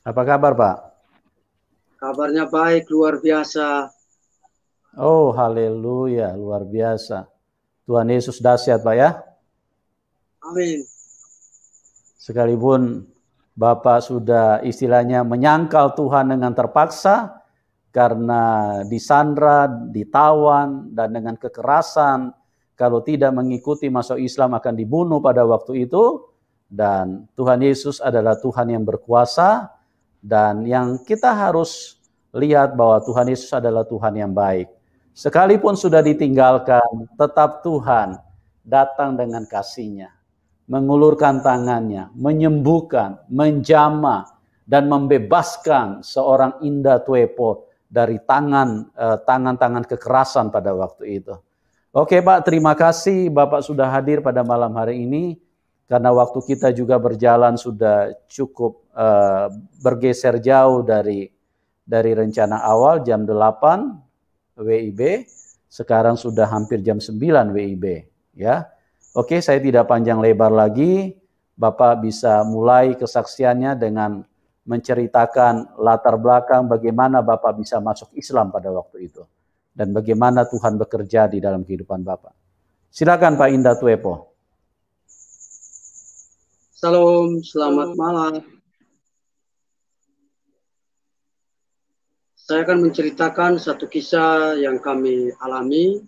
Apa kabar, Pak? Kabarnya baik, luar biasa. Oh, haleluya, luar biasa. Tuhan Yesus dahsyat, Pak ya. Amin. Sekalipun Bapak sudah istilahnya menyangkal Tuhan dengan terpaksa karena disandra, ditawan, dan dengan kekerasan, kalau tidak mengikuti masuk Islam akan dibunuh pada waktu itu. Dan Tuhan Yesus adalah Tuhan yang berkuasa, dan yang kita harus lihat bahwa Tuhan Yesus adalah Tuhan yang baik. Sekalipun sudah ditinggalkan, tetap Tuhan datang dengan kasih-Nya, mengulurkan tangannya, menyembuhkan, menjamah, dan membebaskan seorang Indah Tuepo dari tangan-tangan kekerasan pada waktu itu. Oke Pak, terima kasih Bapak sudah hadir pada malam hari ini, karena waktu kita juga berjalan sudah cukup bergeser jauh dari rencana awal jam 8 WIB, sekarang sudah hampir jam 9 WIB ya. Oke, saya tidak panjang lebar lagi. Bapak bisa mulai kesaksiannya dengan menceritakan latar belakang bagaimana Bapak bisa masuk Islam pada waktu itu, dan bagaimana Tuhan bekerja di dalam kehidupan Bapak. Silakan Pak Indah Tuepo. Salam, selamat malam. Saya akan menceritakan satu kisah yang kami alami.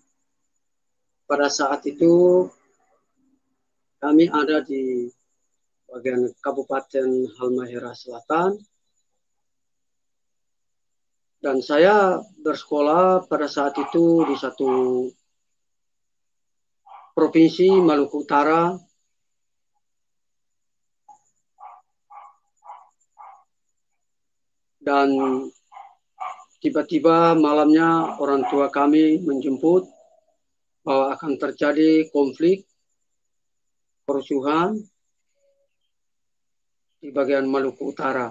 Pada saat itu, kami ada di bagian Kabupaten Halmahera Selatan. Dan saya bersekolah pada saat itu di satu provinsi Maluku Utara. Dan tiba-tiba malamnya orang tua kami menjemput bahwa akan terjadi konflik kerusuhan di bagian Maluku Utara.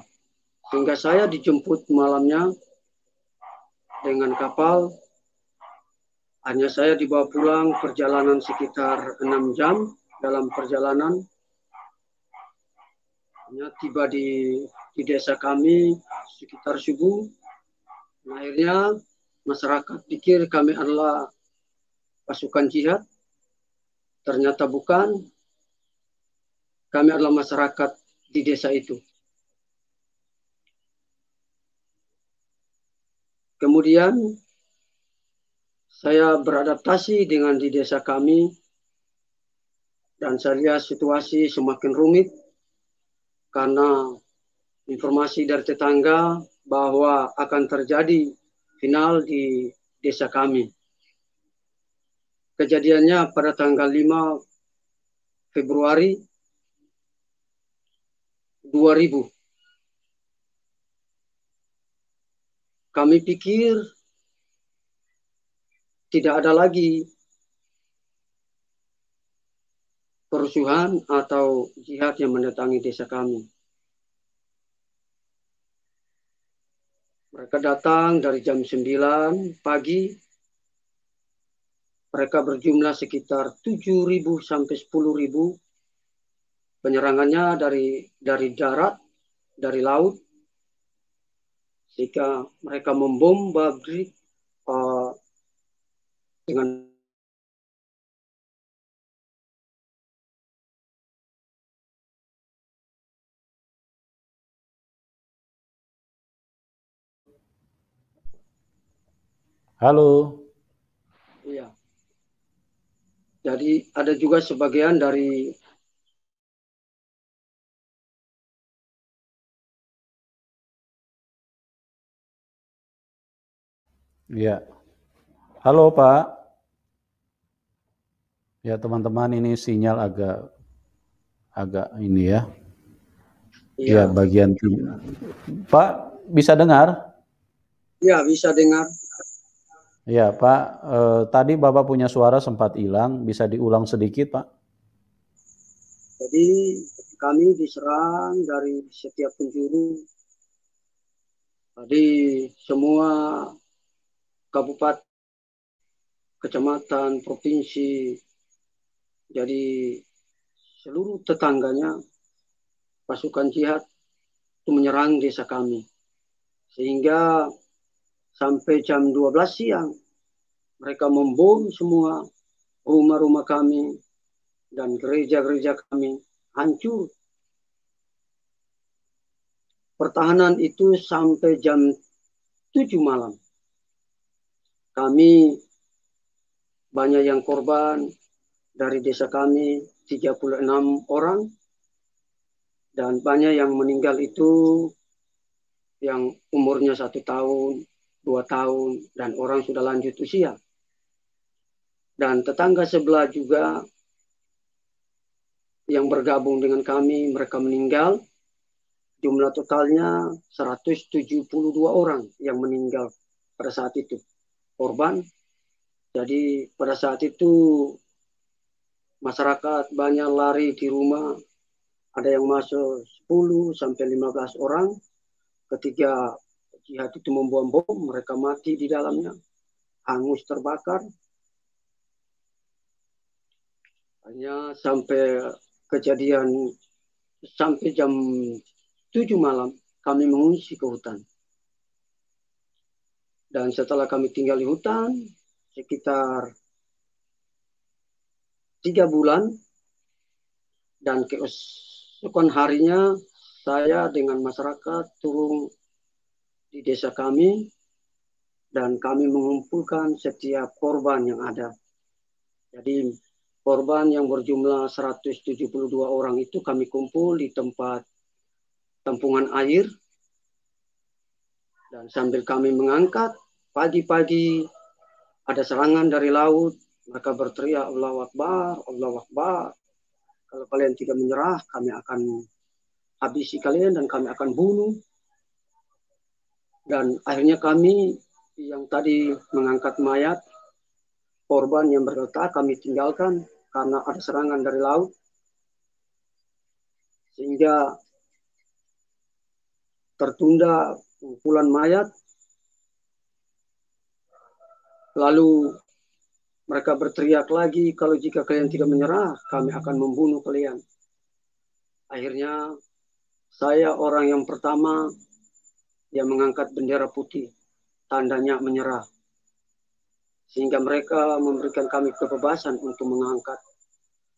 Sehingga saya dijemput malamnya dengan kapal. Hanya saya dibawa pulang perjalanan sekitar 6 jam. Dalam perjalanan hanya tiba di desa kami sekitar subuh. Akhirnya masyarakat pikir kami adalah pasukan jihad. Ternyata bukan. Kami adalah masyarakat di desa itu. Kemudian saya beradaptasi dengan di desa kami, dan saya lihat situasi semakin rumit karena informasi dari tetangga bahwa akan terjadi final di desa kami. Kejadiannya pada tanggal 5 Februari 2000. Kami pikir tidak ada lagi kerusuhan atau jihad yang mendatangi desa kami. Mereka datang dari jam 9 pagi. Mereka berjumlah sekitar 7.000 sampai 10.000. Penyerangannya dari darat, dari laut, sehingga mereka membom pabrik dengan Halo. ya. Jadi ada juga sebagian dari Ya. Halo Pak. Ya teman-teman, ini sinyal agak agak ini ya. Ya ya, bagian Pak bisa dengar? ya bisa dengar. Ya Pak, tadi Bapak punya suara sempat hilang, bisa diulang sedikit Pak? Jadi kami diserang dari setiap penjuru. Tadi semua kabupaten, kecamatan, provinsi, jadi seluruh tetangganya pasukan jihad itu menyerang desa kami. Sehingga sampai jam 12 siang mereka membom semua rumah-rumah kami dan gereja-gereja kami hancur. Pertahanan itu sampai jam 7 malam. Kami banyak yang korban dari desa kami, 36 orang. Dan banyak yang meninggal itu yang umurnya 1 tahun, 2 tahun, dan orang sudah lanjut usia. Dan tetangga sebelah juga yang bergabung dengan kami, mereka meninggal. Jumlah totalnya 172 orang yang meninggal pada saat itu, korban. Jadi pada saat itu masyarakat banyak lari di rumah. Ada yang masuk 10 sampai 15 orang. Ketika jihad itu membuang bom, mereka mati di dalamnya, hangus terbakar. Hanya sampai kejadian sampai jam 7 malam kami mengungsi ke hutan. Dan setelah kami tinggal di hutan sekitar 3 bulan, dan keesokan harinya saya dengan masyarakat turun di desa kami dan kami mengumpulkan setiap korban yang ada. Jadi korban yang berjumlah 172 orang itu kami kumpul di tempat tampungan air. Dan sambil kami mengangkat, pagi-pagi ada serangan dari laut. Mereka berteriak, Allahu Akbar, Allahu Akbar. Kalau kalian tidak menyerah, kami akan habisi kalian dan kami akan bunuh. Dan akhirnya kami yang tadi mengangkat mayat korban yang bergetar kami tinggalkan karena ada serangan dari laut. Sehingga tertunda pengumpulan mayat. Lalu mereka berteriak lagi, kalau jika kalian tidak menyerah, kami akan membunuh kalian. Akhirnya saya orang yang pertama yang mengangkat bendera putih, tandanya menyerah. Sehingga mereka memberikan kami kebebasan untuk mengangkat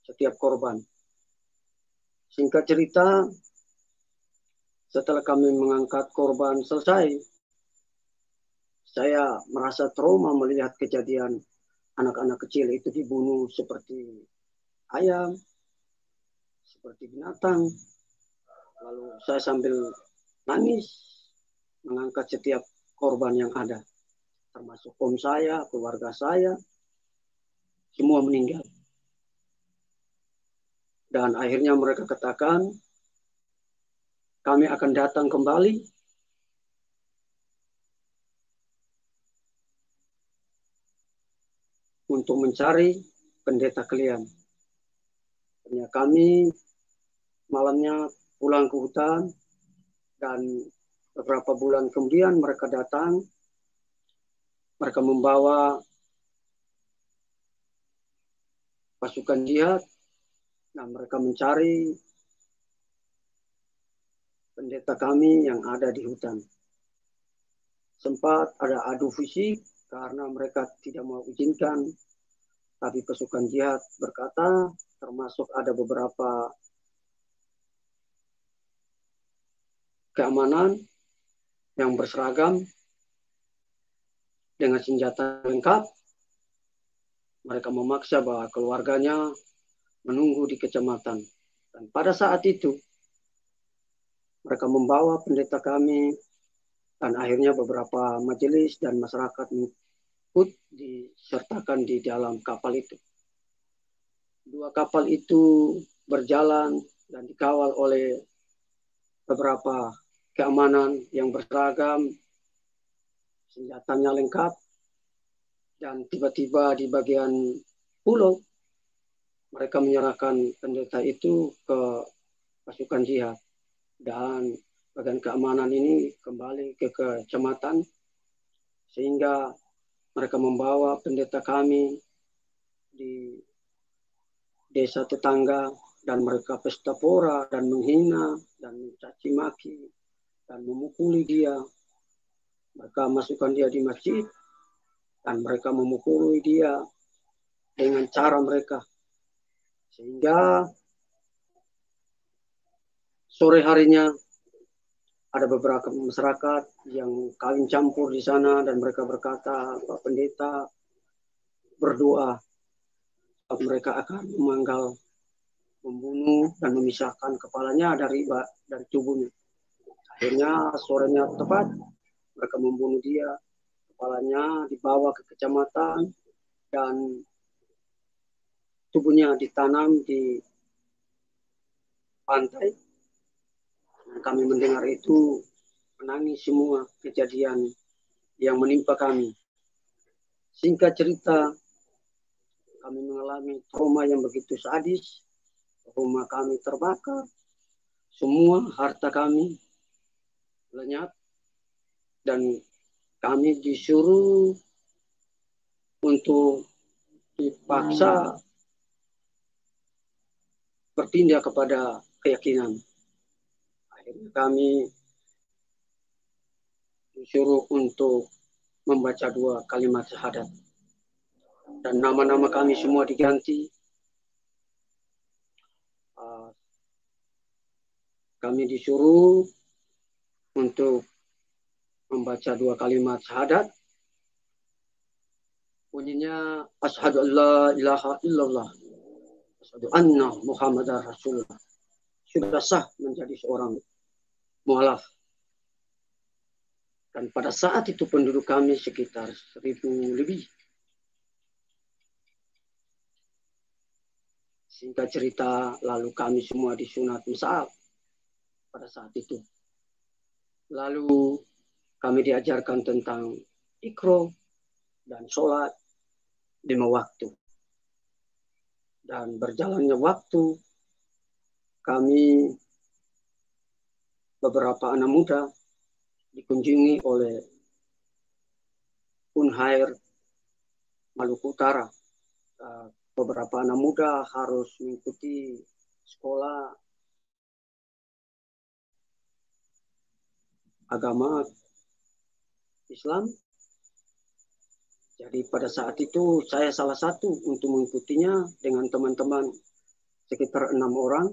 setiap korban. Singkat cerita, setelah kami mengangkat korban selesai, saya merasa trauma melihat kejadian anak-anak kecil itu dibunuh seperti ayam, seperti binatang. Lalu saya sambil nangis mengangkat setiap korban yang ada, termasuk om saya, keluarga saya, semua meninggal. Dan akhirnya mereka katakan, kami akan datang kembali untuk mencari pendeta kalian. Hanya kami malamnya pulang ke hutan, dan beberapa bulan kemudian mereka datang. Mereka membawa pasukan jihad, dan mereka mencari pendeta kami yang ada di hutan. Sempat ada adu fisik karena mereka tidak mau izinkan, tapi pasukan jihad berkata, termasuk ada beberapa keamanan yang berseragam dengan senjata lengkap. Mereka memaksa bahwa keluarganya menunggu di kecamatan. Dan pada saat itu, mereka membawa pendeta kami, dan akhirnya beberapa majelis dan masyarakat ikut disertakan di dalam kapal itu. 2 kapal itu berjalan dan dikawal oleh beberapa keamanan yang berseragam, senjatanya lengkap, dan tiba-tiba di bagian pulau mereka menyerahkan pendeta itu ke pasukan jihad, dan bagian keamanan ini kembali ke kecamatan, sehingga mereka membawa pendeta kami di desa tetangga dan mereka pesta pora dan menghina dan mencaci maki dan memukuli dia. Mereka masukkan dia di masjid dan mereka memukuli dia dengan cara mereka. Sehingga sore harinya ada beberapa masyarakat yang kawin campur di sana dan mereka berkata, Pak Pendeta berdoa mereka akan memanggal, membunuh dan memisahkan kepalanya dari tubuhnya. Akhirnya sorenya tepat mereka membunuh dia, kepalanya dibawa ke kecamatan dan tubuhnya ditanam di pantai. Kami mendengar itu menangis semua kejadian yang menimpa kami. Singkat cerita, kami mengalami trauma yang begitu sadis. Rumah kami terbakar, semua harta kami lenyap, dan kami disuruh untuk dipaksa berpindah kepada keyakinan. Akhirnya kami disuruh untuk membaca 2 kalimat syahadat. Dan nama-nama kami semua diganti. Kami disuruh untuk membaca 2 kalimat syahadat. Bunyinya asyhadu an la ilaha illallah, asyhadu anna muhammadar rasulullah. Sudah sah menjadi seorang mualaf. Dan pada saat itu penduduk kami sekitar 1.000 lebih. Singkat cerita, lalu kami semua disunat masal pada saat itu. Lalu kami diajarkan tentang ikro dan sholat 5 waktu. Dan berjalannya waktu, kami beberapa anak muda dikunjungi oleh Unhair Maluku Utara. Beberapa anak muda harus mengikuti sekolah agama Islam. Jadi pada saat itu saya salah satu untuk mengikutinya dengan teman-teman sekitar 6 orang.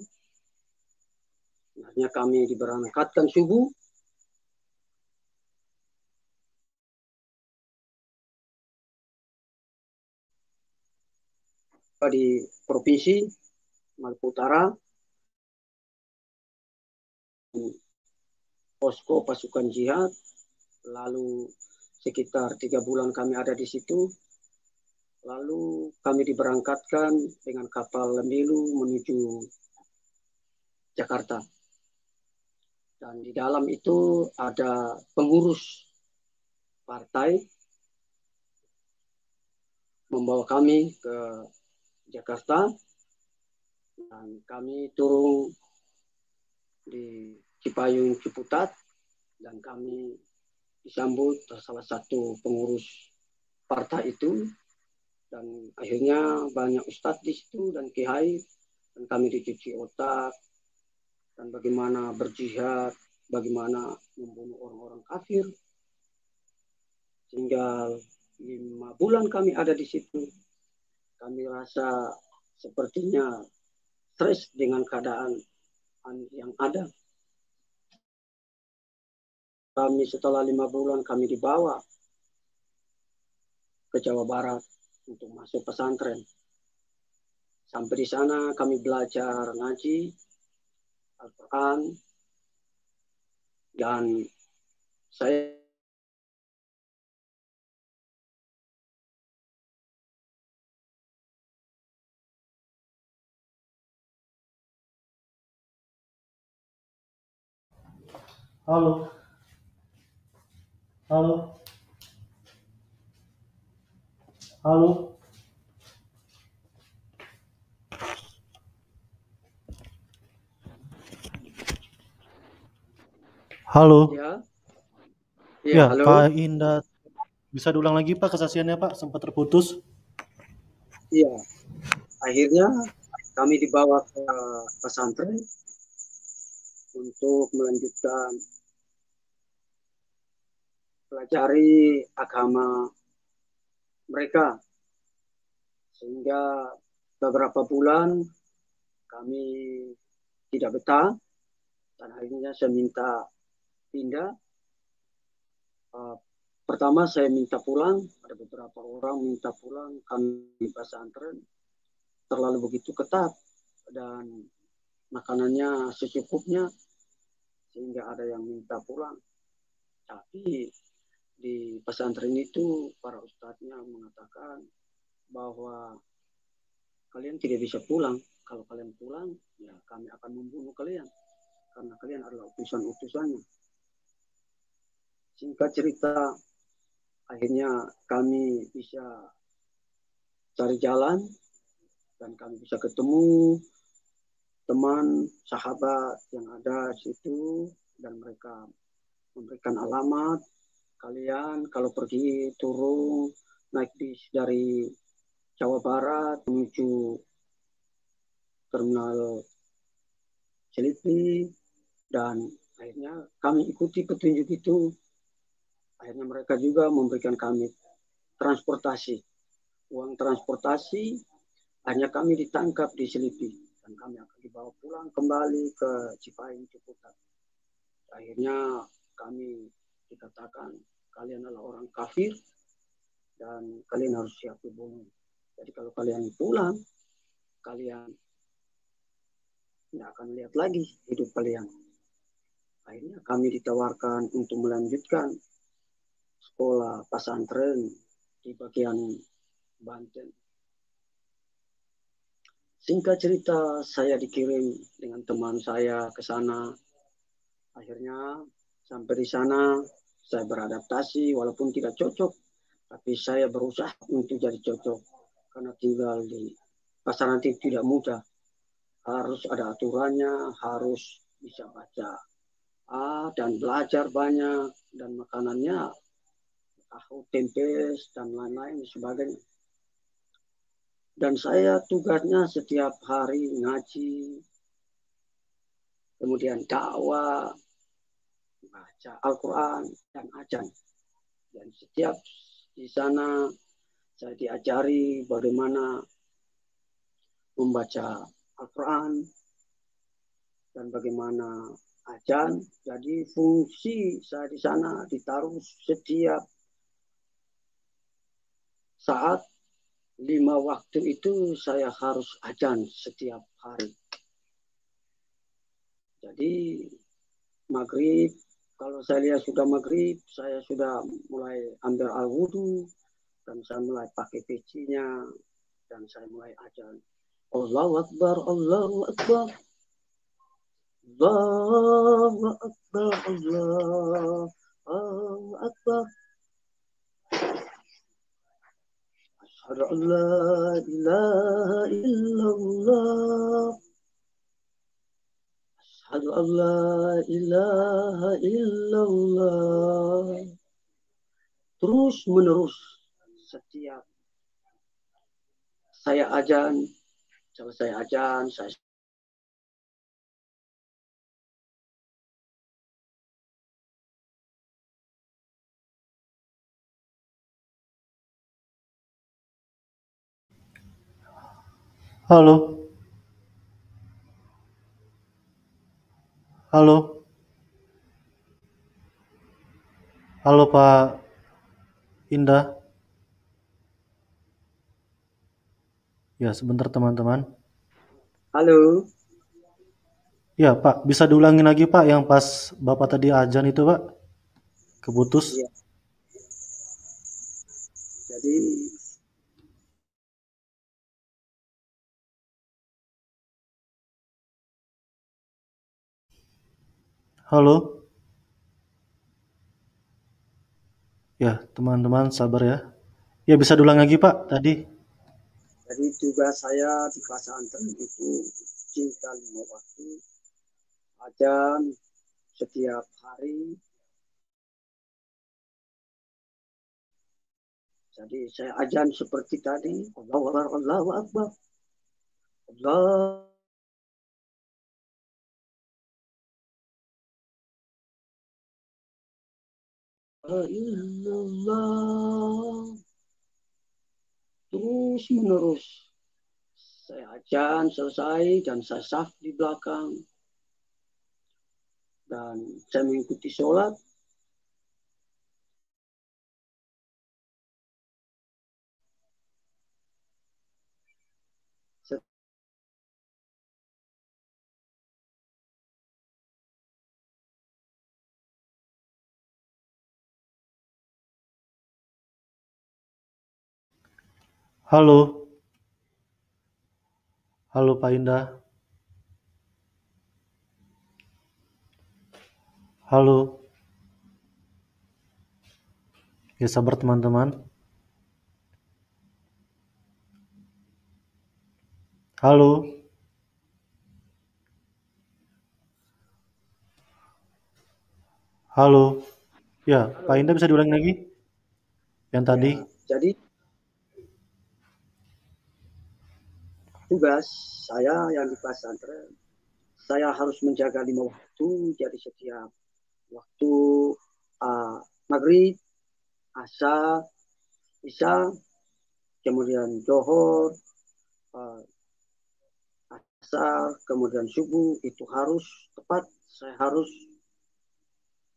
Akhirnya kami diberangkatkan subuh. Di provinsi Maluku Utara, posko pasukan jihad. Lalu sekitar 3 bulan kami ada di situ. Lalu kami diberangkatkan dengan kapal Lembilu menuju Jakarta. Dan di dalam itu ada pengurus partai membawa kami ke Jakarta. Dan kami turun di Cipayung, Ciputat. Dan kami disambut salah satu pengurus partai itu. Dan akhirnya banyak ustadz di situ dan kiai. Dan kami dicuci otak. Dan bagaimana berjihad, bagaimana membunuh orang-orang kafir. Sehingga 5 bulan kami ada di situ. Kami rasa sepertinya stres dengan keadaan yang ada. Kami setelah 5 bulan kami dibawa ke Jawa Barat untuk masuk pesantren. Sampai di sana kami belajar ngaji, Al-Quran, dan saya Halo. Halo. Halo. Halo. Ya, halo. Pak Indah. Bisa diulang lagi Pak kesaksiannya Pak, sempat terputus. Iya, akhirnya kami dibawa ke pesantren untuk melanjutkan mempelajari agama mereka, sehingga beberapa bulan kami tidak betah dan akhirnya saya minta pindah. Pertama saya minta pulang, ada beberapa orang minta pulang, kami di pesantren terlalu begitu ketat dan makanannya secukupnya sehingga ada yang minta pulang. Tapi di pesantren itu para ustadznya mengatakan bahwa kalian tidak bisa pulang. Kalau kalian pulang, ya kami akan membunuh kalian karena kalian adalah utusan-utusannya. Singkat cerita, akhirnya kami bisa cari jalan dan kami bisa ketemu teman, sahabat yang ada di situ dan mereka memberikan alamat, kalian kalau pergi turun naik bis dari Jawa Barat menuju terminal Selipi, dan akhirnya kami ikuti petunjuk itu. Akhirnya mereka juga memberikan kami transportasi, uang transportasi. Hanya kami ditangkap di Selipi dan kami akan dibawa pulang kembali ke Cipaing, Ciputat. Akhirnya kami dikatakan kalian adalah orang kafir dan kalian harus siap dibunuh. Jadi kalau kalian pulang, kalian tidak akan lihat lagi hidup kalian. Akhirnya kami ditawarkan untuk melanjutkan sekolah pesantren di bagian Banten. Singkat cerita, saya dikirim dengan teman saya ke sana. Akhirnya sampai di sana, saya beradaptasi walaupun tidak cocok, tapi saya berusaha untuk jadi cocok karena tinggal di pasaran itu tidak mudah. Harus ada aturannya, harus bisa baca dan belajar banyak, dan makanannya tahu, tempe, dan lain-lain sebagainya. Dan saya tugasnya setiap hari ngaji, kemudian dakwah, baca Al-Quran, dan ajan. Dan setiap di sana saya diajari bagaimana membaca Al-Quran dan bagaimana ajan. Jadi fungsi saya di sana ditaruh setiap saat 5 waktu itu saya harus ajan setiap hari. Jadi maghrib, kalau saya lihat sudah maghrib, saya sudah mulai ambil al-wudu dan saya mulai pakai pecinya dan saya mulai ajan. Allahu Akbar, Allahu Akbar. Allahu Akbar, Allahu Akbar. Asyhadu an la ilaha illallah. Asyhadu an la ilaha illallah. Terus menerus setiap saya ajan, selesai ajan, saya Halo, halo, halo Pak Indah. Ya, sebentar teman-teman. halo. Ya Pak, bisa diulangin lagi Pak yang pas Bapak tadi ajan itu Pak? Keputus. Ya, jadi Halo. Ya, teman-teman sabar ya. Ya, bisa diulang lagi Pak tadi. Jadi tugas saya di pesantren itu cinta 5 waktu, ajan setiap hari. Jadi saya ajan seperti tadi, Allahu Akbar, Allahu Akbar, Allah. illallah. Terus menerus. Saya ajan selesai dan saya saf di belakang. Dan saya mengikuti sholat. Halo, halo Pak Indah. Halo, ya sabar teman-teman. Halo, halo. Ya, Pak Indah bisa diulangi lagi? Yang tadi? Ya, jadi tugas saya yang di pesantren, saya harus menjaga 5 waktu. Jadi setiap waktu maghrib, asar, isya, kemudian zohor, asar, kemudian subuh, itu harus tepat. Saya harus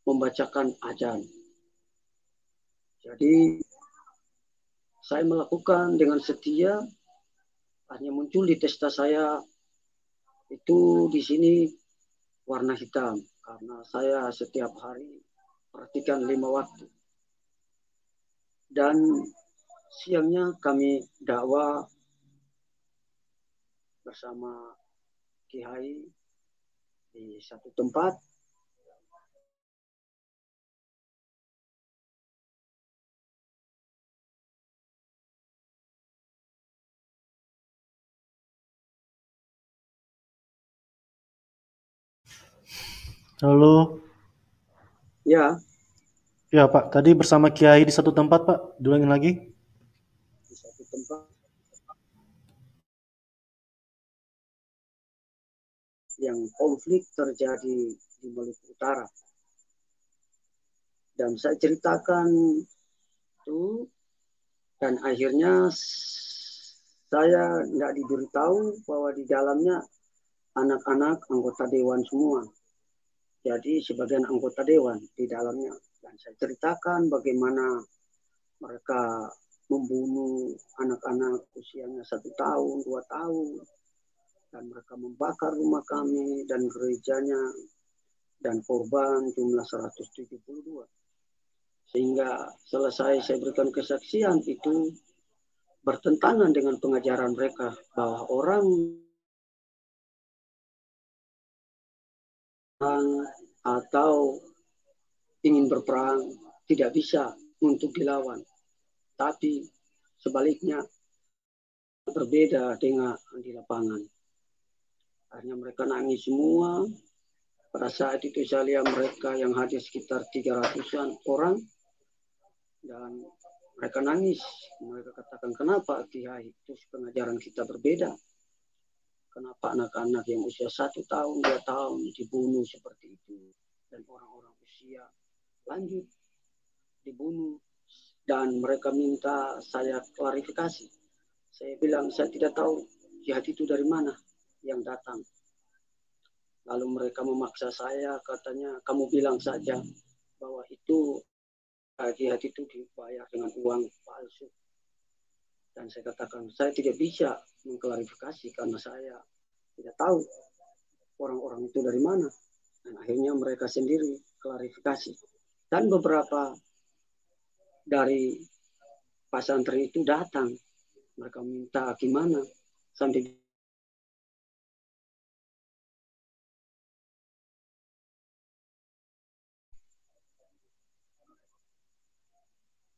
membacakan azan. Jadi saya melakukan dengan setia. Hanya muncul di testa saya itu di sini warna hitam karena saya setiap hari perhatikan 5 waktu. Dan siangnya kami dakwah bersama Kiai di satu tempat. Halo. Ya, Ya Pak, tadi bersama Kiai di satu tempat Pak, diulangin lagi. di satu tempat yang konflik terjadi di Maluku Utara. Dan saya ceritakan itu, dan akhirnya saya nggak diberitahu bahwa di dalamnya anak-anak anggota dewan semua. Jadi sebagian anggota dewan di dalamnya. Dan saya ceritakan bagaimana mereka membunuh anak-anak usianya 1 tahun, 2 tahun. Dan mereka membakar rumah kami dan gerejanya. Dan korban jumlah 172. Sehingga selesai saya berikan kesaksian itu bertentangan dengan pengajaran mereka bahwa orang atau ingin berperang tidak bisa untuk dilawan. Tapi sebaliknya berbeda dengan di lapangan. Akhirnya mereka nangis semua. Pada saat itu saya lihat mereka yang hadir sekitar 300-an orang. Dan mereka nangis. Mereka katakan, kenapa Kiai itu pengajaran kita berbeda? Kenapa anak-anak yang usia 1 tahun, 2 tahun dibunuh seperti itu? Dan orang-orang usia lanjut dibunuh. Dan mereka minta saya klarifikasi. Saya bilang, saya tidak tahu jihad itu dari mana yang datang. Lalu mereka memaksa saya, katanya, kamu bilang saja bahwa itu jihad itu dibayar dengan uang palsu. Dan saya katakan, saya tidak bisa mengklarifikasi karena saya tidak tahu orang-orang itu dari mana. Dan akhirnya mereka sendiri klarifikasi. Dan beberapa dari pesantren itu datang. Mereka minta gimana. Sampai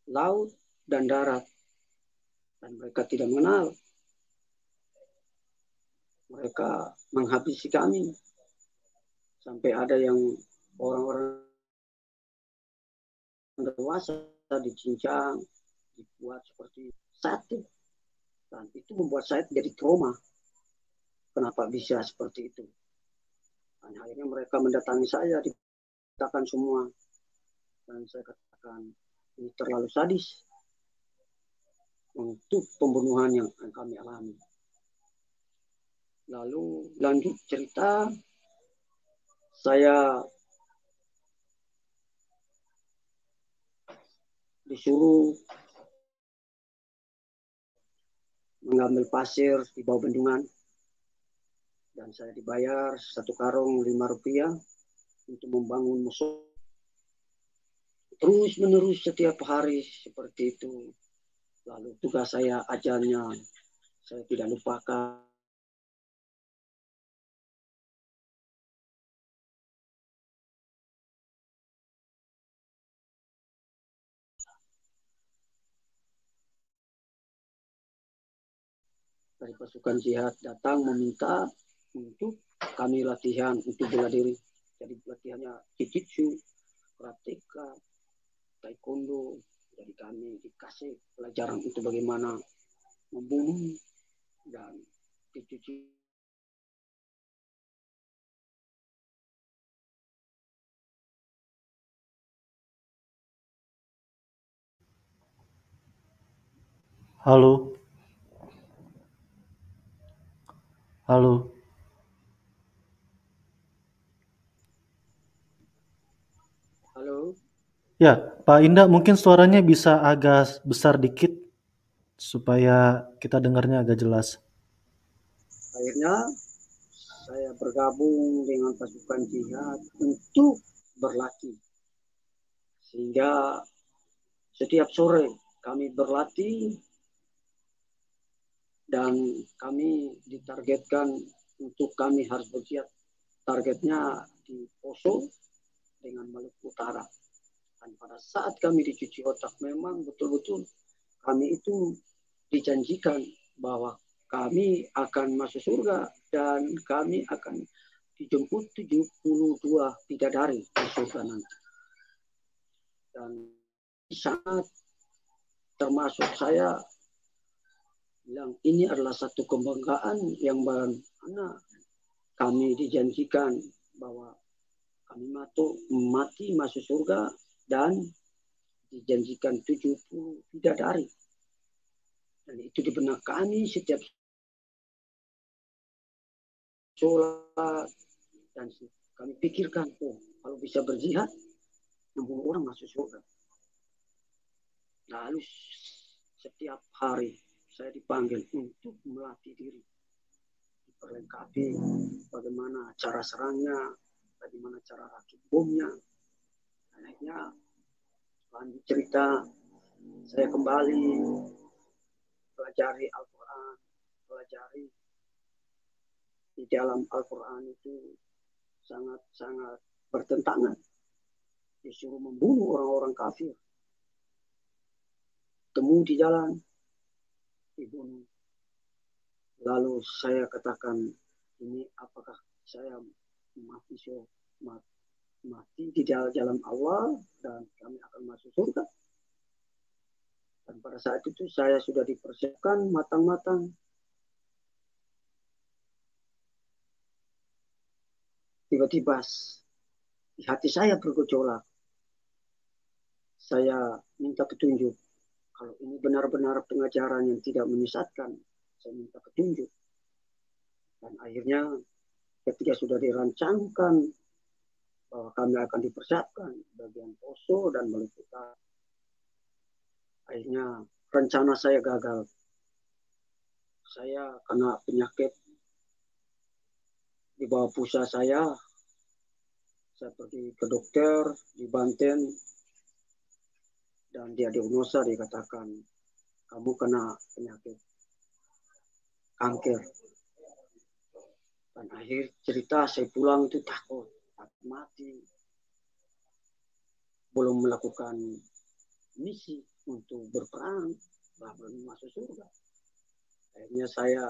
laut dan darat. Dan mereka tidak mengenal. Mereka menghabisi kami. Sampai ada yang orang-orang dewasa dicincang, dibuat seperti sate. Dan itu membuat saya jadi trauma. Kenapa bisa seperti itu? Dan akhirnya mereka mendatangi saya, dikatakan semua. Dan saya katakan ini terlalu sadis untuk pembunuhan yang kami alami. Lalu lanjut cerita, saya disuruh mengambil pasir di bawah bendungan dan saya dibayar 1 karung 5 rupiah untuk membangun musola. Terus menerus setiap hari seperti itu. Lalu tugas saya ajarnya saya tidak lupakan. Dari pasukan jihad datang meminta untuk kami latihan untuk bela diri. Jadi latihannya jiu-jitsu, karateka, taekwondo. Jadi kami dikasih pelajaran itu bagaimana membunuh dan dicuci. Halo, halo. Halo. Ya, Pak Indah, mungkin suaranya bisa agak besar dikit supaya kita dengarnya agak jelas. Akhirnya saya bergabung dengan pasukan jihad untuk berlatih. Sehingga setiap sore kami berlatih dan kami ditargetkan untuk kami harus berjihad. Targetnya di Poso dengan Maluku Utara. Dan pada saat kami dicuci otak memang betul-betul kami itu dijanjikan bahwa kami akan masuk surga dan kami akan dijemput 72 bidadari di surga nanti. Dan sangat termasuk saya bilang ini adalah satu kebanggaan yang mana kami dijanjikan bahwa kami mati masuk surga dan dijanjikan 70 bidadari. Dan itu di benak kami setiap sholat dan kami pikirkan, kalau bisa berjihad, 60 orang masuk surga. Lalu setiap hari saya dipanggil untuk melatih diri, diperlengkapi bagaimana cara serangnya, bagaimana cara rakit bomnya. Akhirnya lanjut cerita, saya kembali pelajari Al-Quran, pelajari di dalam Al-Quran itu sangat-sangat bertentangan. Disuruh membunuh orang-orang kafir. Temu di jalan, dibunuh. Lalu saya katakan, ini apakah saya mati di jalan Allah dan kami akan masuk surga? Dan pada saat itu saya sudah dipersiapkan matang-matang. Tiba-tiba di hati saya bergejolak. Saya minta petunjuk. Kalau ini benar-benar pengajaran yang tidak menyesatkan, saya minta petunjuk. Dan akhirnya ketika sudah dirancangkan bahwa kami akan dipersiapkan bagian Poso dan Maluku Utara, akhirnya rencana saya gagal. Saya kena penyakit di bawah pusat saya pergi ke dokter di Banten dan dia diagnosa, dikatakan kamu kena penyakit kanker. Dan akhir cerita saya pulang itu takut mati, belum melakukan misi untuk berperang, belum masuk surga. Akhirnya saya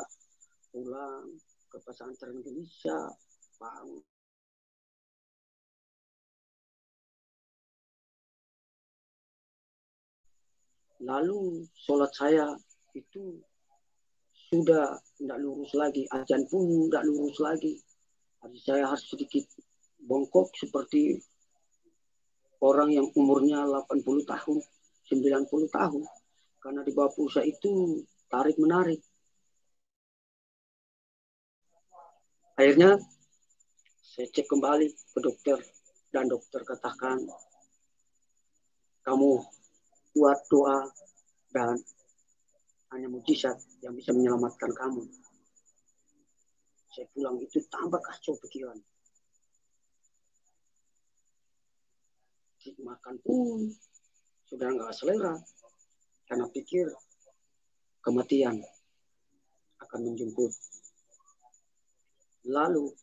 pulang ke pesantren Indonesia, bangun. Lalu sholat saya itu sudah tidak lurus lagi, azan pun tidak lurus lagi. Jadi saya harus sedikit bongkok seperti orang yang umurnya 80 tahun, 90 tahun. Karena di bawah pulsa itu tarik-menarik. Akhirnya saya cek kembali ke dokter, dan dokter katakan, kamu buat doa dan hanya mujizat yang bisa menyelamatkan kamu. Saya pulang itu tambah kacau pikiran. Makan pun sudah nggak selera, karena pikir kematian akan menjemput. Lalu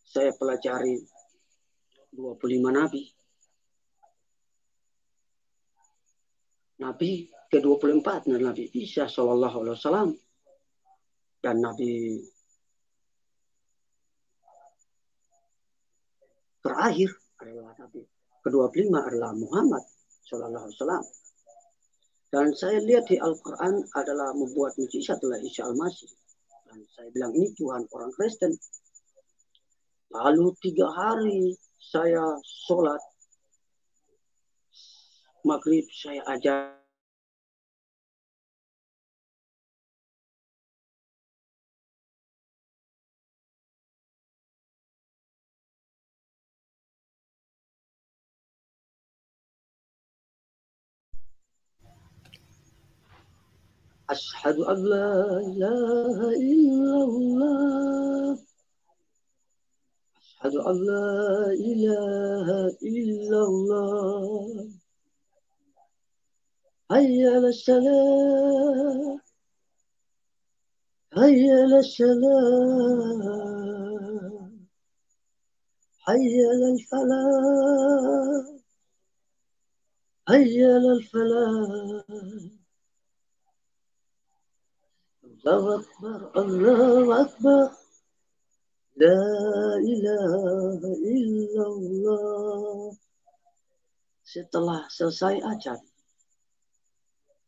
saya pelajari 25 nabi. Nabi ke-24 Nabi Isa Shallallahu Alaihi Wasallam, dan Nabi terakhir adalah Nabi ke-25 adalah Muhammad Shallallahu Alaihi Wasallam. Dan saya lihat di Al-Quran adalah membuat mujizat adalah Isa Al-Masih. Dan saya bilang ini Tuhan orang Kristen. Lalu 3 hari saya sholat maghrib, saya ajar Asyhadu an la ilaha illallah. Asyhadu an la ilaha illallah. Hayya 'alas salah. Hayya 'alas salah. Hayya 'alal falah. Hayya 'alal falah. Allahu Akbar, Allahu Akbar. La ilaha illallah. Setelah selesai ajar,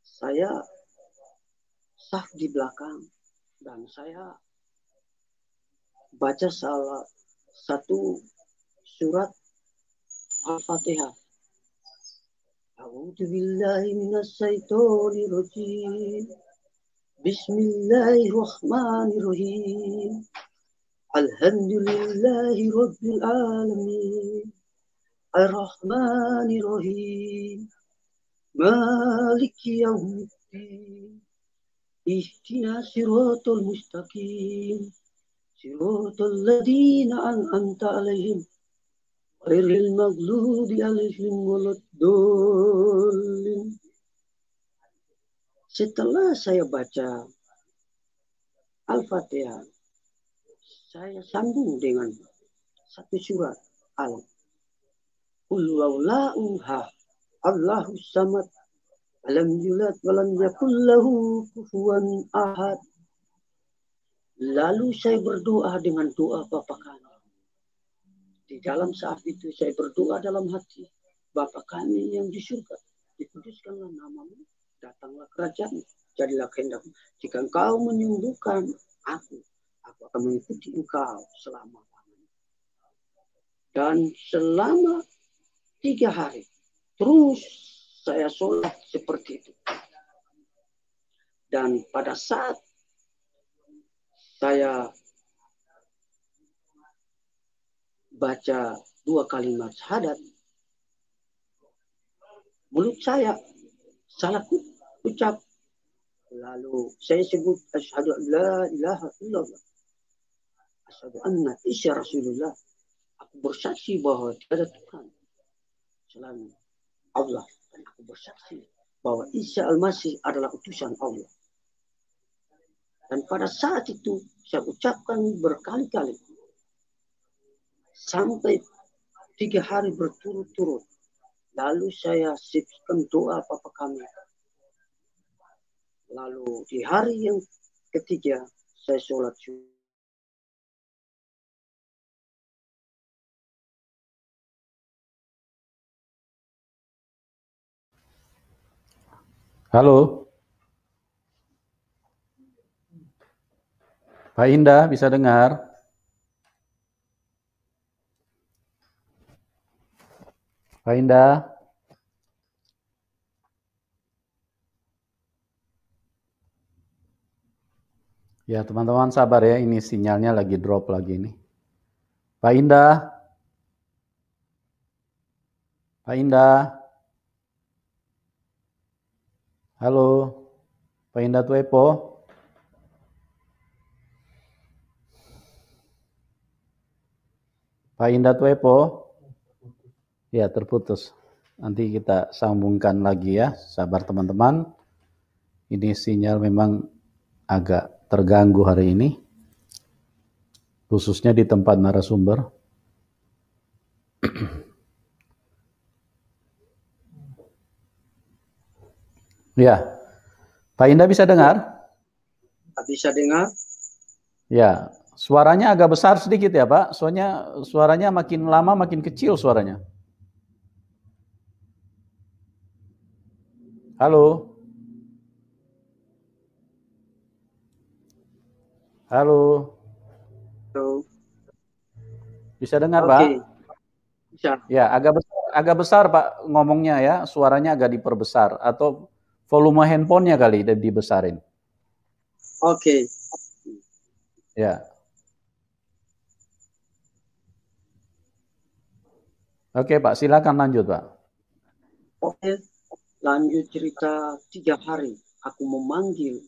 saya saf di belakang dan saya baca salah satu surat Al-Fatihah. A'udzu billahi minas syaitonir rajim. Bismillahirrahmanirrahim. Alhamdulillahi rabbil alamin. Ar-Rahmanir-Rahim. Maliki yaumiddin. Ihdinas siratal mustaqim. Siratal ladzina an'amta 'alaihim ghairil maghdubi 'alaihim waladdallin. Setelah saya baca Al-Fatihah, saya sambung dengan satu surat Qul huwallahu ahad, Allahus samad, lam yulad walam yakul lahu kufuwan ahad. Lalu saya berdoa dengan doa Bapa kami. Di dalam saat itu saya berdoa dalam hati, Bapa kami yang di surga, dikuduskanlah namamu, datanglah kerajaan, jadilah kehendakmu. Jika engkau menyembuhkan aku akan mengikuti engkau selama-lamanya. Dan selama 3 hari, terus saya sholat seperti itu. Dan pada saat saya baca 2 kalimat syahadat, mulut saya salah ucap. Lalu saya sebut asyhadu an la ilaha illallah. Asyhadu anna Isa Rasulullah. Aku bersaksi bahwa tiada Tuhan selain Allah. Dan aku bersaksi bahwa Isa Al-Masih adalah utusan Allah. Dan pada saat itu saya ucapkan berkali-kali. Sampai 3 hari berturut-turut. Lalu saya sipkan doa Bapa kami. Lalu di hari yang ketiga saya sholat subuh. Halo, Pak Indah bisa dengar? Pak Indah. Ya, teman-teman sabar ya, ini sinyalnya lagi drop lagi nih. Pak Indah. Pak Indah. Halo. Pak Indah Tuepo. Pak Indah Tuepo. Ya, terputus. Nanti kita sambungkan lagi ya. Sabar teman-teman. Ini sinyal memang agak terganggu hari ini. Khususnya di tempat narasumber. Ya, Pak Indah bisa dengar? Bisa dengar? Ya, suaranya agak besar sedikit ya Pak. Soalnya suaranya makin lama makin kecil suaranya. Halo? Halo? Halo. Bisa dengar Oke. Pak? Bisa. Ya, agak besar Pak ngomongnya ya. Suaranya agak diperbesar. Atau volume handphonenya kali dibesarin. Oke. Ya. Oke Pak, silakan lanjut Pak. Oke, lanjut cerita 3 hari aku memanggil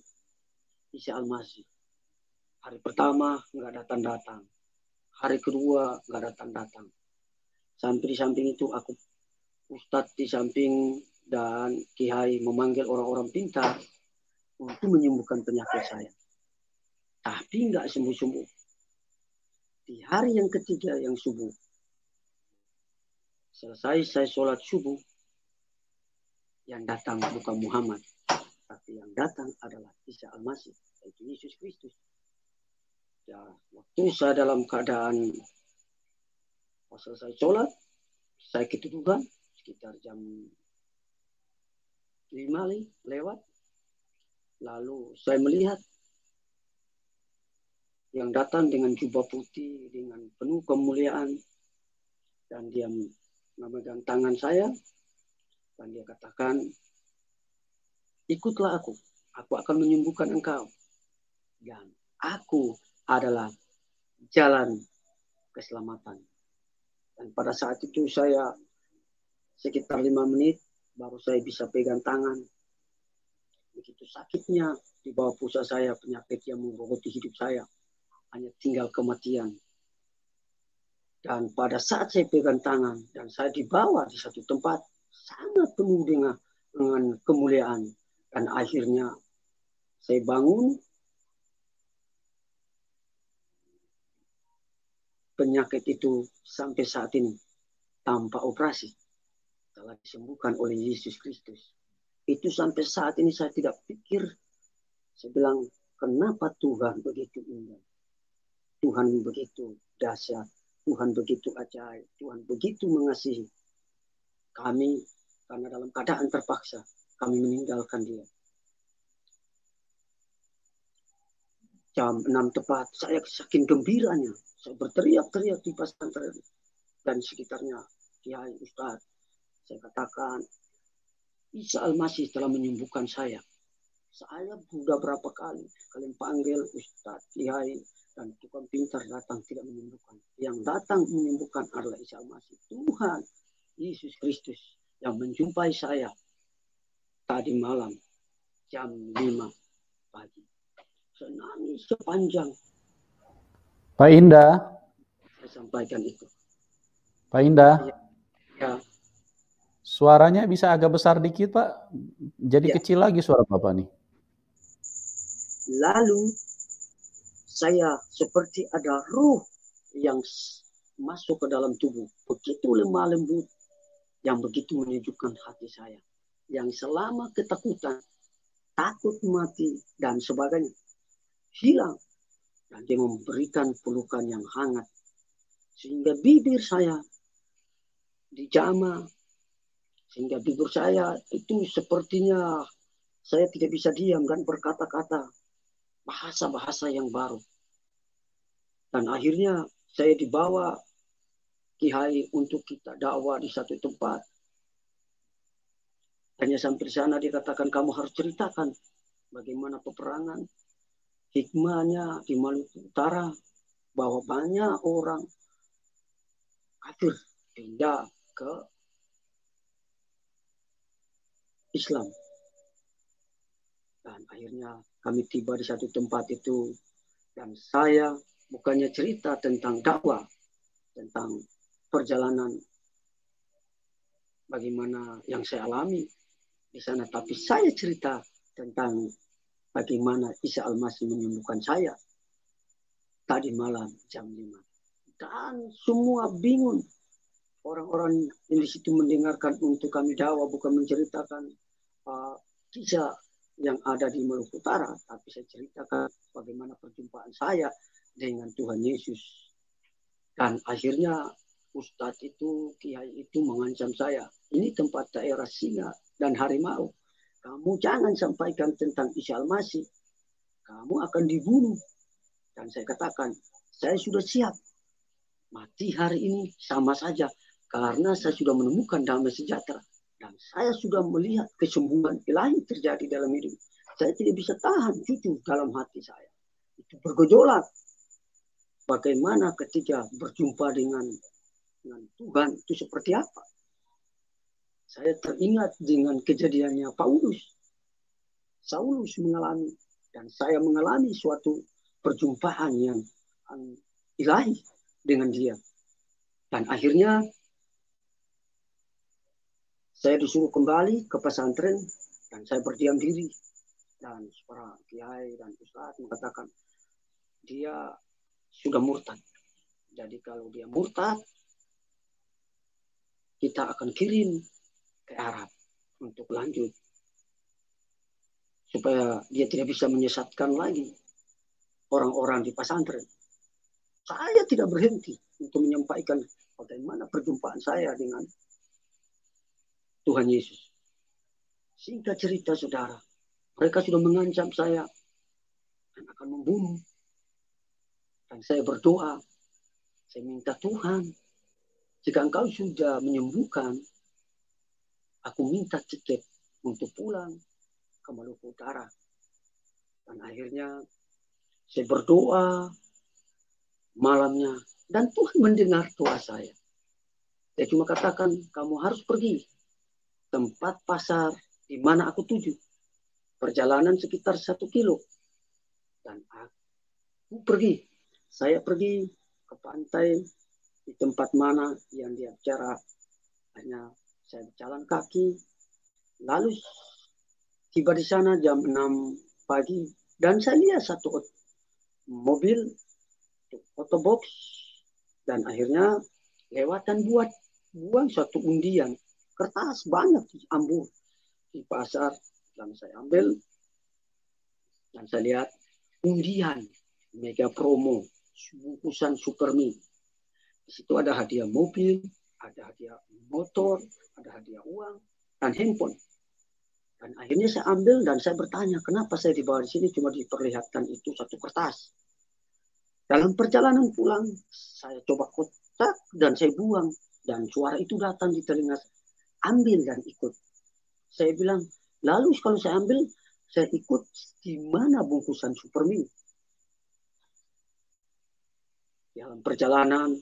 Isa Al-Masih. Hari pertama nggak datang-datang. Hari kedua nggak datang-datang. Sampai di samping itu aku Ustadz di samping dan Kiai memanggil orang-orang pintar untuk menyembuhkan penyakit saya. Tapi nggak sembuh-sembuh. Di hari yang ketiga yang subuh, selesai saya sholat subuh, yang datang bukan Muhammad, tapi yang datang adalah Isa Al-Masih, yaitu Yesus Kristus. Ya, waktu saya dalam keadaan pas selesai sholat, saya ketiduran sekitar jam 5 lewat. Lalu saya melihat yang datang dengan jubah putih, dengan penuh kemuliaan, dan dia memegang tangan saya, dan dia katakan, ikutlah aku akan menyembuhkan engkau. Dan aku adalah jalan keselamatan. Dan pada saat itu saya sekitar 5 menit, baru saya bisa pegang tangan. Begitu sakitnya di bawah pusat saya, penyakit yang menggerogoti hidup saya. Hanya tinggal kematian. Dan pada saat saya pegang tangan dan saya dibawa di satu tempat sangat penuh dengan kemuliaan, dan akhirnya saya bangun, penyakit itu sampai saat ini tanpa operasi telah disembuhkan oleh Yesus Kristus. Itu sampai saat ini saya tidak pikir, saya bilang kenapa Tuhan begitu indah, Tuhan begitu dahsyat, Tuhan begitu ajaib, Tuhan begitu mengasihi kami, karena dalam keadaan terpaksa kami meninggalkan Dia. Jam 6 tepat, saya saking gembiranya, saya berteriak-teriak di pesantren dan sekitarnya, Kiai, Ustadz, saya katakan, Isa Al-Masih telah menyembuhkan saya. Saya sudah berapa kali kalian panggil Ustadz, Kiai, dan tukang pintar datang tidak menyembuhkan. Yang datang menyembuhkan adalah Isa Al-Masih. Tuhan Yesus Kristus yang menjumpai saya tadi malam jam 5 pagi. Saya nangis sepanjang. Pak Indah. Saya sampaikan itu. Pak Indah. Ya. Suaranya bisa agak besar dikit Pak. Jadi Ya. kecil lagi suara Bapak nih. Lalu saya seperti ada ruh yang masuk ke dalam tubuh. Begitu lemah lembut, yang begitu menyejukkan hati saya. Yang selama ketakutan, takut mati, dan sebagainya, hilang. Dan dia memberikan pelukan yang hangat. Sehingga bibir saya dijamah. Sehingga bibir saya itu sepertinya saya tidak bisa diam dan berkata-kata bahasa-bahasa yang baru. Dan akhirnya saya dibawa Kiai untuk kita dakwah di satu tempat. Hanya sampai di sana dikatakan kamu harus ceritakan bagaimana peperangan, hikmahnya di Maluku Utara, bahwa banyak orang kafir pindah ke Islam. Dan akhirnya kami tiba di satu tempat itu, dan saya bukannya cerita tentang dakwah, tentang perjalanan bagaimana yang saya alami di sana, tapi saya cerita tentang bagaimana Isa Al-Masih menyembuhkan saya tadi malam jam 5. Dan semua bingung. Orang-orang yang di situ mendengarkan untuk kami dakwah, bukan menceritakan kisah yang ada di Maluku Utara, tapi saya ceritakan bagaimana perjumpaan saya dengan Tuhan Yesus. Dan akhirnya Ustadz itu, Kiai itu mengancam saya, ini tempat daerah singa dan harimau. Kamu jangan sampaikan tentang Isa Al-Masih, kamu akan dibunuh. Dan saya katakan, saya sudah siap. Mati hari ini sama saja, karena saya sudah menemukan damai sejahtera. Dan saya sudah melihat kesembuhan ilahi terjadi dalam hidup. Saya tidak bisa tahan jujur dalam hati saya. Itu bergejolak. Bagaimana ketika berjumpa dengan Tuhan itu seperti apa? Saya teringat dengan kejadiannya Paulus. Saulus mengalami, dan saya mengalami suatu perjumpaan yang ilahi dengan dia. Dan akhirnya saya disuruh kembali ke pesantren dan saya berdiam diri. Dan para kiai dan ustadz mengatakan dia sudah murtad. Jadi kalau dia murtad, kita akan kirim ke Arab untuk lanjut. Supaya dia tidak bisa menyesatkan lagi orang-orang di pesantren. Saya tidak berhenti untuk menyampaikan bagaimana perjumpaan saya dengan Tuhan Yesus. Singkat cerita saudara, mereka sudah mengancam saya dan akan membunuh. Dan saya berdoa, saya minta Tuhan, jika Engkau sudah menyembuhkan, aku minta tiket untuk pulang ke Maluku Utara. Dan akhirnya saya berdoa malamnya, dan Tuhan mendengar doa saya. Saya cuma katakan, kamu harus pergi tempat pasar di mana aku tuju. Perjalanan sekitar 1 kilo. Dan aku pergi. Saya pergi ke pantai di tempat mana yang dia bicara. Hanya saya berjalan kaki. Lalu tiba di sana jam 6 pagi. Dan saya lihat satu mobil, otobox. Dan akhirnya lewatan buang satu undian. Kertas banyak ambur di pasar. Dan saya ambil. Dan saya lihat undian mega promo bungkusan Supermi. Di situ ada hadiah mobil, ada hadiah motor, ada hadiah uang, dan handphone. Dan akhirnya saya ambil dan saya bertanya, kenapa saya dibawa di sini cuma diperlihatkan itu satu kertas. Dalam perjalanan pulang, saya coba kotak dan saya buang. Dan suara itu datang di telinga saya. Ambil dan ikut. Saya bilang, lalu kalau saya ambil, saya ikut di mana bungkusan Supermi. Dalam perjalanan,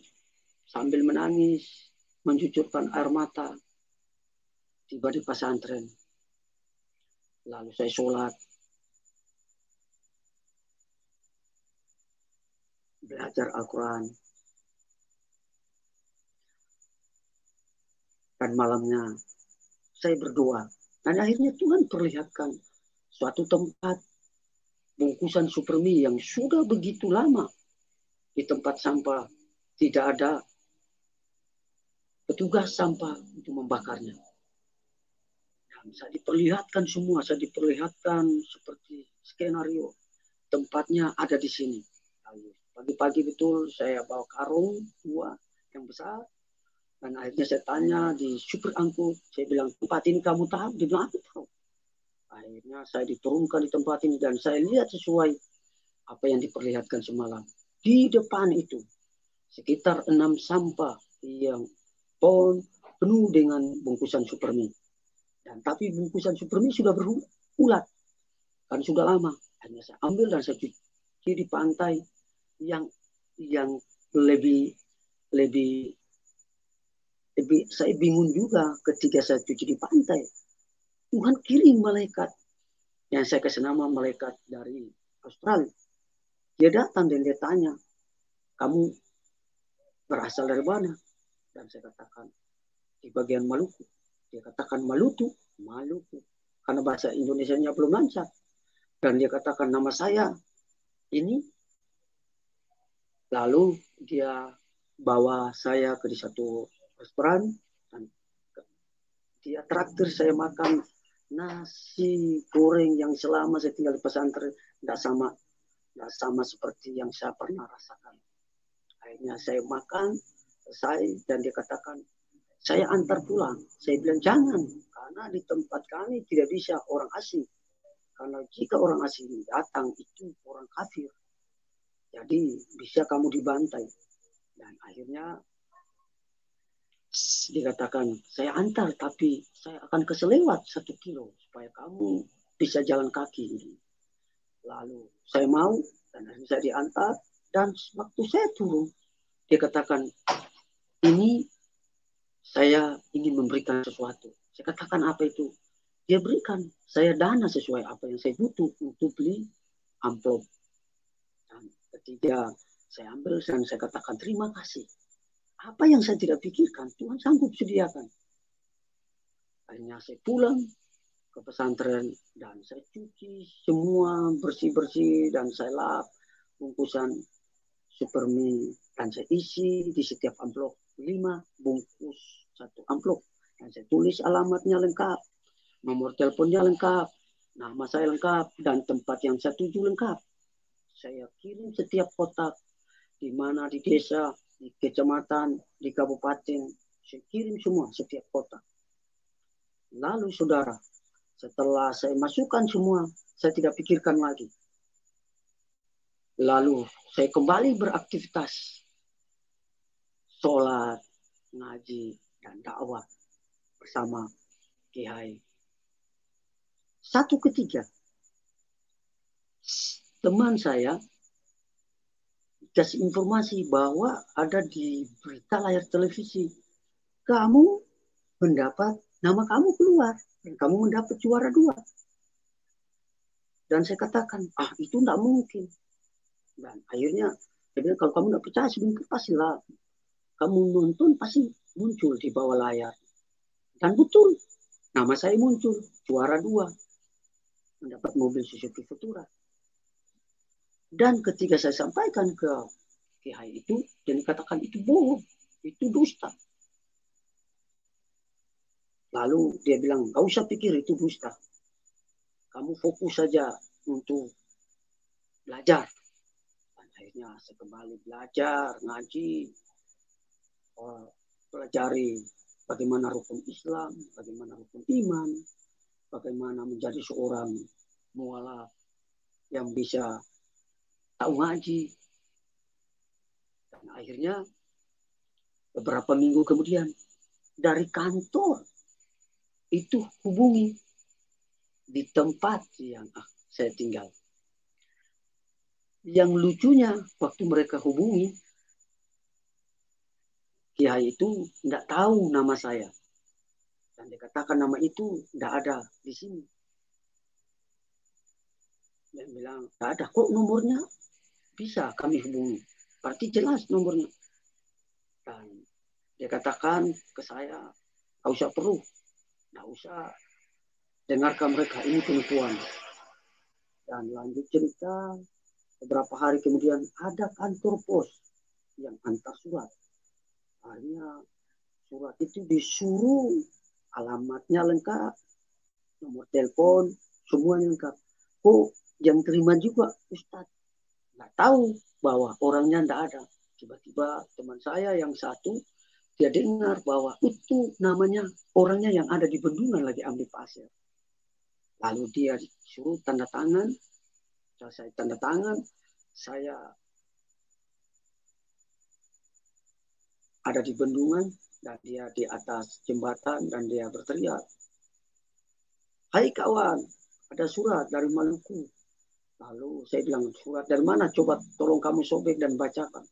sambil menangis, mencucurkan air mata, tiba di pesantren. Lalu saya sholat, belajar Al-Quran. Dan malamnya saya berdoa. Dan akhirnya Tuhan perlihatkan suatu tempat bungkusan Supermi yang sudah begitu lama di tempat sampah. Tidak ada petugas sampah untuk membakarnya. Dan saya diperlihatkan semua. Saya diperlihatkan seperti skenario. Tempatnya ada di sini. Pagi-pagi betul saya bawa karung 2 yang besar. Dan akhirnya saya tanya di supir angkut, saya bilang, tempat ini kamu tahu? Dia bilang, aku tahu. Akhirnya saya diturunkan di tempat ini dan saya lihat sesuai apa yang diperlihatkan semalam. Di depan itu, sekitar 6 sampah yang pon penuh dengan bungkusan supermi. Dan tapi bungkusan supermi sudah berulat, kan sudah lama. Hanya saya ambil dan saya cuci di pantai yang lebih saya bingung juga ketika saya cuci di pantai. Tuhan kirim malaikat yang saya kasih nama malaikat dari Australia. Dia datang dan dia tanya, kamu berasal dari mana? Dan saya katakan, di bagian Maluku. Dia katakan Maluku. Karena bahasa Indonesianya belum lancar. Dan dia katakan nama saya ini. Lalu dia bawa saya ke satu restoran. Dan dia traktir saya makan nasi goreng yang selama saya tinggal di pesantren tidak sama seperti yang saya pernah rasakan. Akhirnya saya makan, selesai, dan dia katakan, saya antar pulang. Saya bilang, jangan, karena di tempat kami tidak bisa orang asing. Karena jika orang asing datang, itu orang kafir. Jadi bisa kamu dibantai. Dan akhirnya dikatakan, saya antar, tapi saya akan keselewat 1 kilo, supaya kamu bisa jalan kaki. Lalu saya mau, dan akhirnya saya diantar, dan waktu saya turun, dia katakan, ini saya ingin memberikan sesuatu. Saya katakan, apa itu? Dia berikan saya dana sesuai apa yang saya butuh untuk beli amplop. Dan ketika saya ambil dan saya katakan terima kasih. Apa yang saya tidak pikirkan, Tuhan sanggup sediakan. Akhirnya saya pulang ke pesantren dan saya cuci semua bersih-bersih dan saya lap bungkusan supermi dan saya isi di setiap amplop 5 bungkus 1 amplop dan saya tulis alamatnya lengkap, nomor teleponnya lengkap, nama saya lengkap, dan tempat yang saya tuju lengkap. Saya kirim setiap kotak, di mana di desa, di kecamatan, di kabupaten, saya kirim semua setiap kotak. Lalu saudara, setelah saya masukkan semua, saya tidak pikirkan lagi. Lalu saya kembali beraktivitas, sholat, ngaji, dan dakwah bersama Kiai. Satu ketika, teman saya kasih informasi bahwa ada di berita layar televisi, kamu mendapat, nama kamu keluar, dan kamu mendapat juara 2. Dan saya katakan, itu tidak mungkin. Dan akhirnya, saya bilang, kalau kamu tidak percaya, sebenarnya pastilah. Kamu nonton, pasti muncul di bawah layar. Dan betul, nama saya muncul, juara 2. Mendapat mobil Suzuki Futura. Dan ketika saya sampaikan ke Kiai itu, dia dikatakan itu bohong, itu dusta. Lalu dia bilang, gak usah pikir itu dusta. Kamu fokus saja untuk belajar. Dan akhirnya saya kembali belajar, ngaji, pelajari bagaimana rukun Islam, bagaimana rukun iman, bagaimana menjadi seorang mualaf yang bisa tahu ngaji. Dan akhirnya beberapa minggu kemudian dari kantor itu hubungi di tempat yang saya tinggal. Yang lucunya waktu mereka hubungi, Kiai itu tidak tahu nama saya. Dan dikatakan nama itu tidak ada di sini. Dia bilang, tidak ada. Kok nomornya bisa kami hubungi? Berarti jelas nomornya. Dan dia katakan ke saya, tidak usah perlu. Tidak usah dengarkan mereka, ini penipuan. Dan lanjut cerita, beberapa hari kemudian ada kantor pos yang antar surat. Akhirnya surat itu disuruh, alamatnya lengkap, nomor telepon, semuanya lengkap. Kok yang terima juga Ustadz? Nggak tahu bahwa orangnya tidak ada. Tiba-tiba teman saya yang satu, dia dengar bahwa itu namanya orangnya yang ada di bendungan lagi ambil pasir. Lalu dia suruh tanda tangan, saya tanda tangan, saya ada di bendungan dan dia di atas jembatan dan dia berteriak, "Hai kawan, ada surat dari Maluku." Lalu saya bilang, "Surat dari mana? Coba tolong kamu sobek dan bacakan."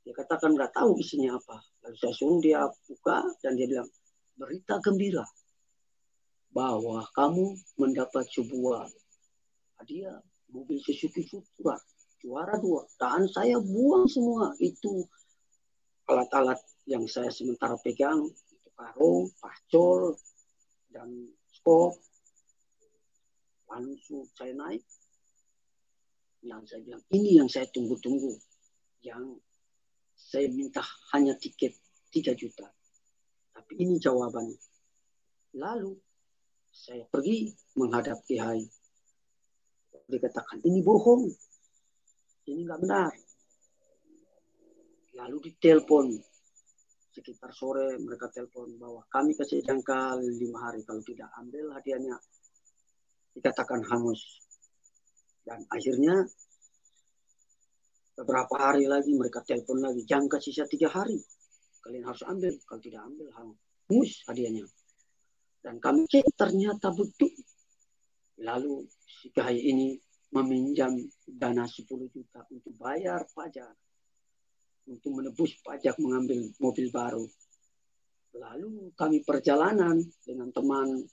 Dia katakan nggak tahu isinya apa. Lalu saya suruh dia buka dan dia bilang, "Berita gembira bahwa kamu mendapat sebuah hadiah mobil Suzuki Supra juara 2. Dan saya buang semua itu alat-alat yang saya sementara pegang, itu karung, pacul, dan skop. Langsung saya naik dan saya bilang, ini yang saya tunggu-tunggu, yang saya minta hanya tiket 3 juta. Tapi ini jawabannya. Lalu saya pergi menghadap Kiai. Dikatakan, ini bohong. Ini nggak benar. Lalu ditelepon. Sekitar sore mereka telepon bahwa kami kasih jangka 5 hari. Kalau tidak ambil hadiahnya, dikatakan hangus. Dan akhirnya beberapa hari lagi mereka telepon lagi. Jangka sisa 3 hari. Kalian harus ambil. Kalau tidak ambil, hangus hadiahnya. Dan kami cek ternyata betul. Lalu si Kiai ini meminjam dana 10 juta untuk bayar pajak. Untuk menebus pajak mengambil mobil baru. Lalu kami perjalanan dengan teman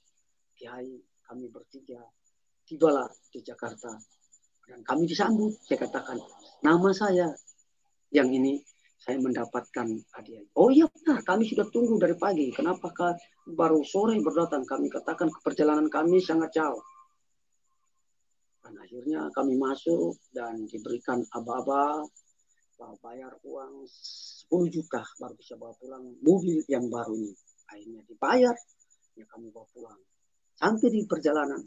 Kiai, kami bertiga. Tibalah di Jakarta. Dan kami disambut. Saya katakan, nama saya yang ini saya mendapatkan hadiah. Oh iya benar, kami sudah tunggu dari pagi. Kenapa baru sore berdatang? Kami katakan perjalanan kami sangat jauh. Dan akhirnya kami masuk dan diberikan aba-aba, bayar uang 10 juta baru bisa bawa pulang mobil yang baru ini. Akhirnya dibayar, ya kami bawa pulang. Sampai di perjalanan,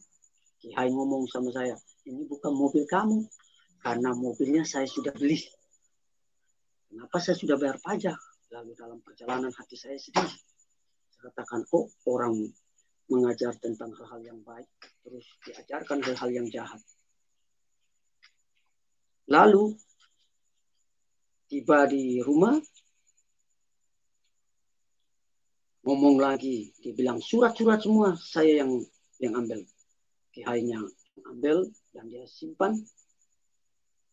Kiai ngomong sama saya, ini bukan mobil kamu, karena mobilnya saya sudah beli. Kenapa saya sudah bayar pajak? Lalu dalam perjalanan hati saya sedih. Saya katakan, oh orang mengajar tentang hal-hal yang baik, terus diajarkan hal-hal yang jahat. Lalu tiba di rumah, ngomong lagi, dia bilang surat-surat semua saya yang ambil. Kiainya ambil dan dia simpan.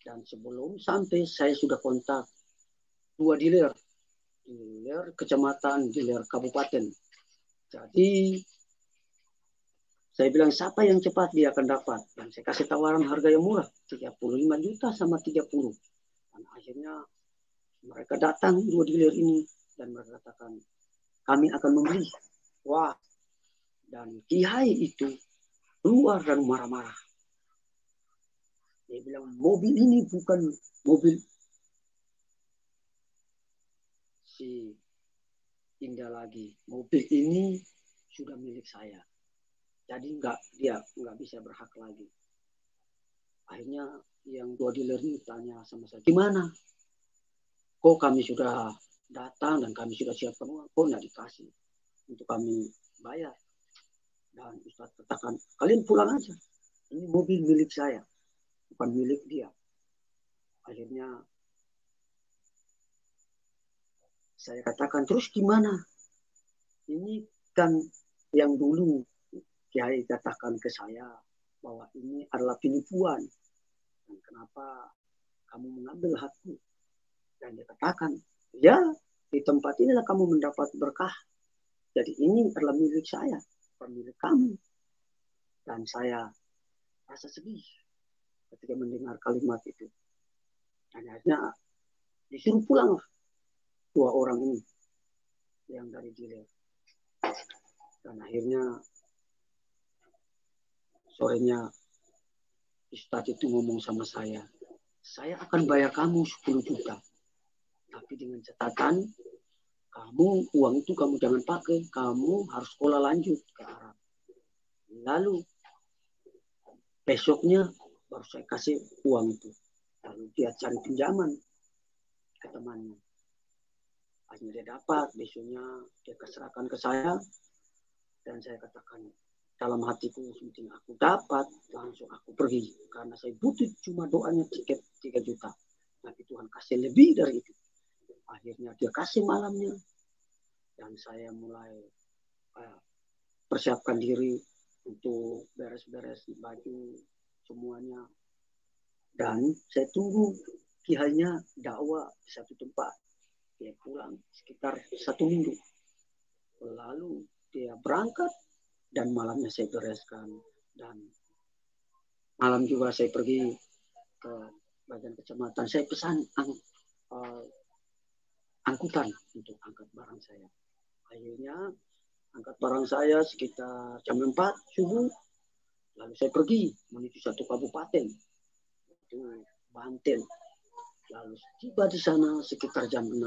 Dan sebelum sampai saya sudah kontak 2 dealer kecamatan, dealer kabupaten. Jadi saya bilang siapa yang cepat dia akan dapat. Dan saya kasih tawaran harga yang murah, 35 juta sama 30. Dan akhirnya mereka datang 2 dealer ini dan mereka katakan, kami akan membeli. Wah, dan Kiai itu keluar dan marah-marah. Dia bilang, mobil ini bukan mobil si Indah lagi. Mobil ini sudah milik saya. Jadi dia nggak bisa berhak lagi. Akhirnya yang 2 dealer ini tanya sama saya, gimana? Kok kami sudah datang dan kami sudah siapkan uang, kok nggak dikasih untuk kami bayar? Dan Ustadz katakan, kalian pulang aja. Ini mobil milik saya, bukan milik dia. Akhirnya saya katakan, terus gimana? Ini kan yang dulu Kiai katakan ke saya bahwa ini adalah penipuan. Dan kenapa kamu mengambil hakku? Dan dia katakan, ya di tempat inilah kamu mendapat berkah. Jadi ini adalah milik saya, bukan milik kamu. Dan saya rasa sedih ketika mendengar kalimat itu. Dan akhirnya disuruh pulang 2 orang ini yang dari dealer. Dan akhirnya sorenya Ustadz itu ngomong sama saya akan bayar kamu 10 juta. Tapi dengan catatan, kamu uang itu kamu jangan pakai, kamu harus sekolah lanjut ke Arab. Lalu besoknya baru saya kasih uang itu. Lalu dia cari pinjaman ke temannya. Akhirnya dia dapat, besoknya dia serahkan ke saya. Dan saya katakan, dalam hatiku penting aku dapat, langsung aku pergi. Karena saya butuh cuma doanya tiket 3 juta. Tapi Tuhan kasih lebih dari itu. Akhirnya dia kasih malamnya. Dan saya mulai persiapkan diri untuk beres-beres baju semuanya. Dan saya tunggu kiainya dakwah di satu tempat. Dia pulang sekitar 1 minggu. Lalu dia berangkat dan malamnya saya bereskan. Dan malam juga saya pergi ke bagian kecamatan. Saya pesan angkutan untuk angkat barang saya. Akhirnya angkat barang saya sekitar jam 4 subuh. Lalu saya pergi menuju satu kabupaten, itu Banten. Lalu tiba di sana sekitar jam 6